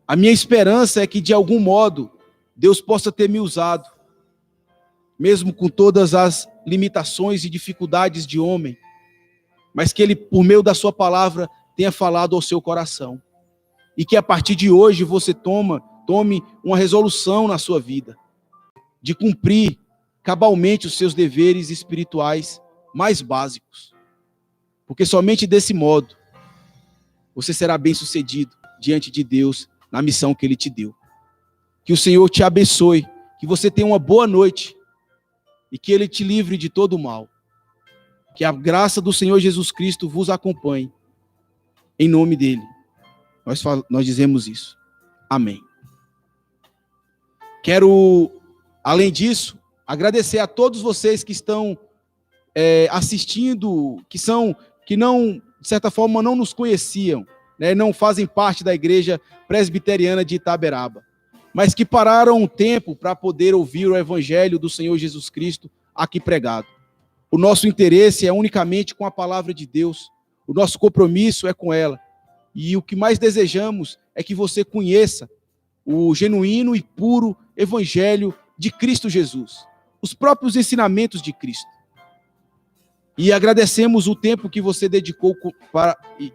A minha esperança é que, de algum modo, Deus possa ter me usado, mesmo com todas as limitações e dificuldades de homem, mas que Ele, por meio da sua palavra, tenha falado ao seu coração. E que a partir de hoje você tome uma resolução na sua vida, de cumprir cabalmente os seus deveres espirituais mais básicos. Porque somente desse modo você será bem-sucedido diante de Deus na missão que Ele te deu. Que o Senhor te abençoe, que você tenha uma boa noite e que Ele te livre de todo o mal. Que a graça do Senhor Jesus Cristo vos acompanhe. Em nome dEle, nós dizemos isso. Amém. Quero, além disso, agradecer a todos vocês que estão assistindo, que não, de certa forma, não nos conheciam, né, não fazem parte da Igreja Presbiteriana de Itaberaba, mas que pararam um tempo para poder ouvir o Evangelho do Senhor Jesus Cristo aqui pregado. O nosso interesse é unicamente com a palavra de Deus, o nosso compromisso é com ela, e o que mais desejamos é que você conheça o genuíno e puro Evangelho de Cristo Jesus, os próprios ensinamentos de Cristo. E agradecemos o tempo que você dedicou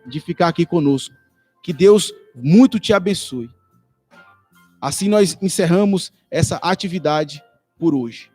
de ficar aqui conosco. Que Deus muito te abençoe. Assim nós encerramos essa atividade por hoje.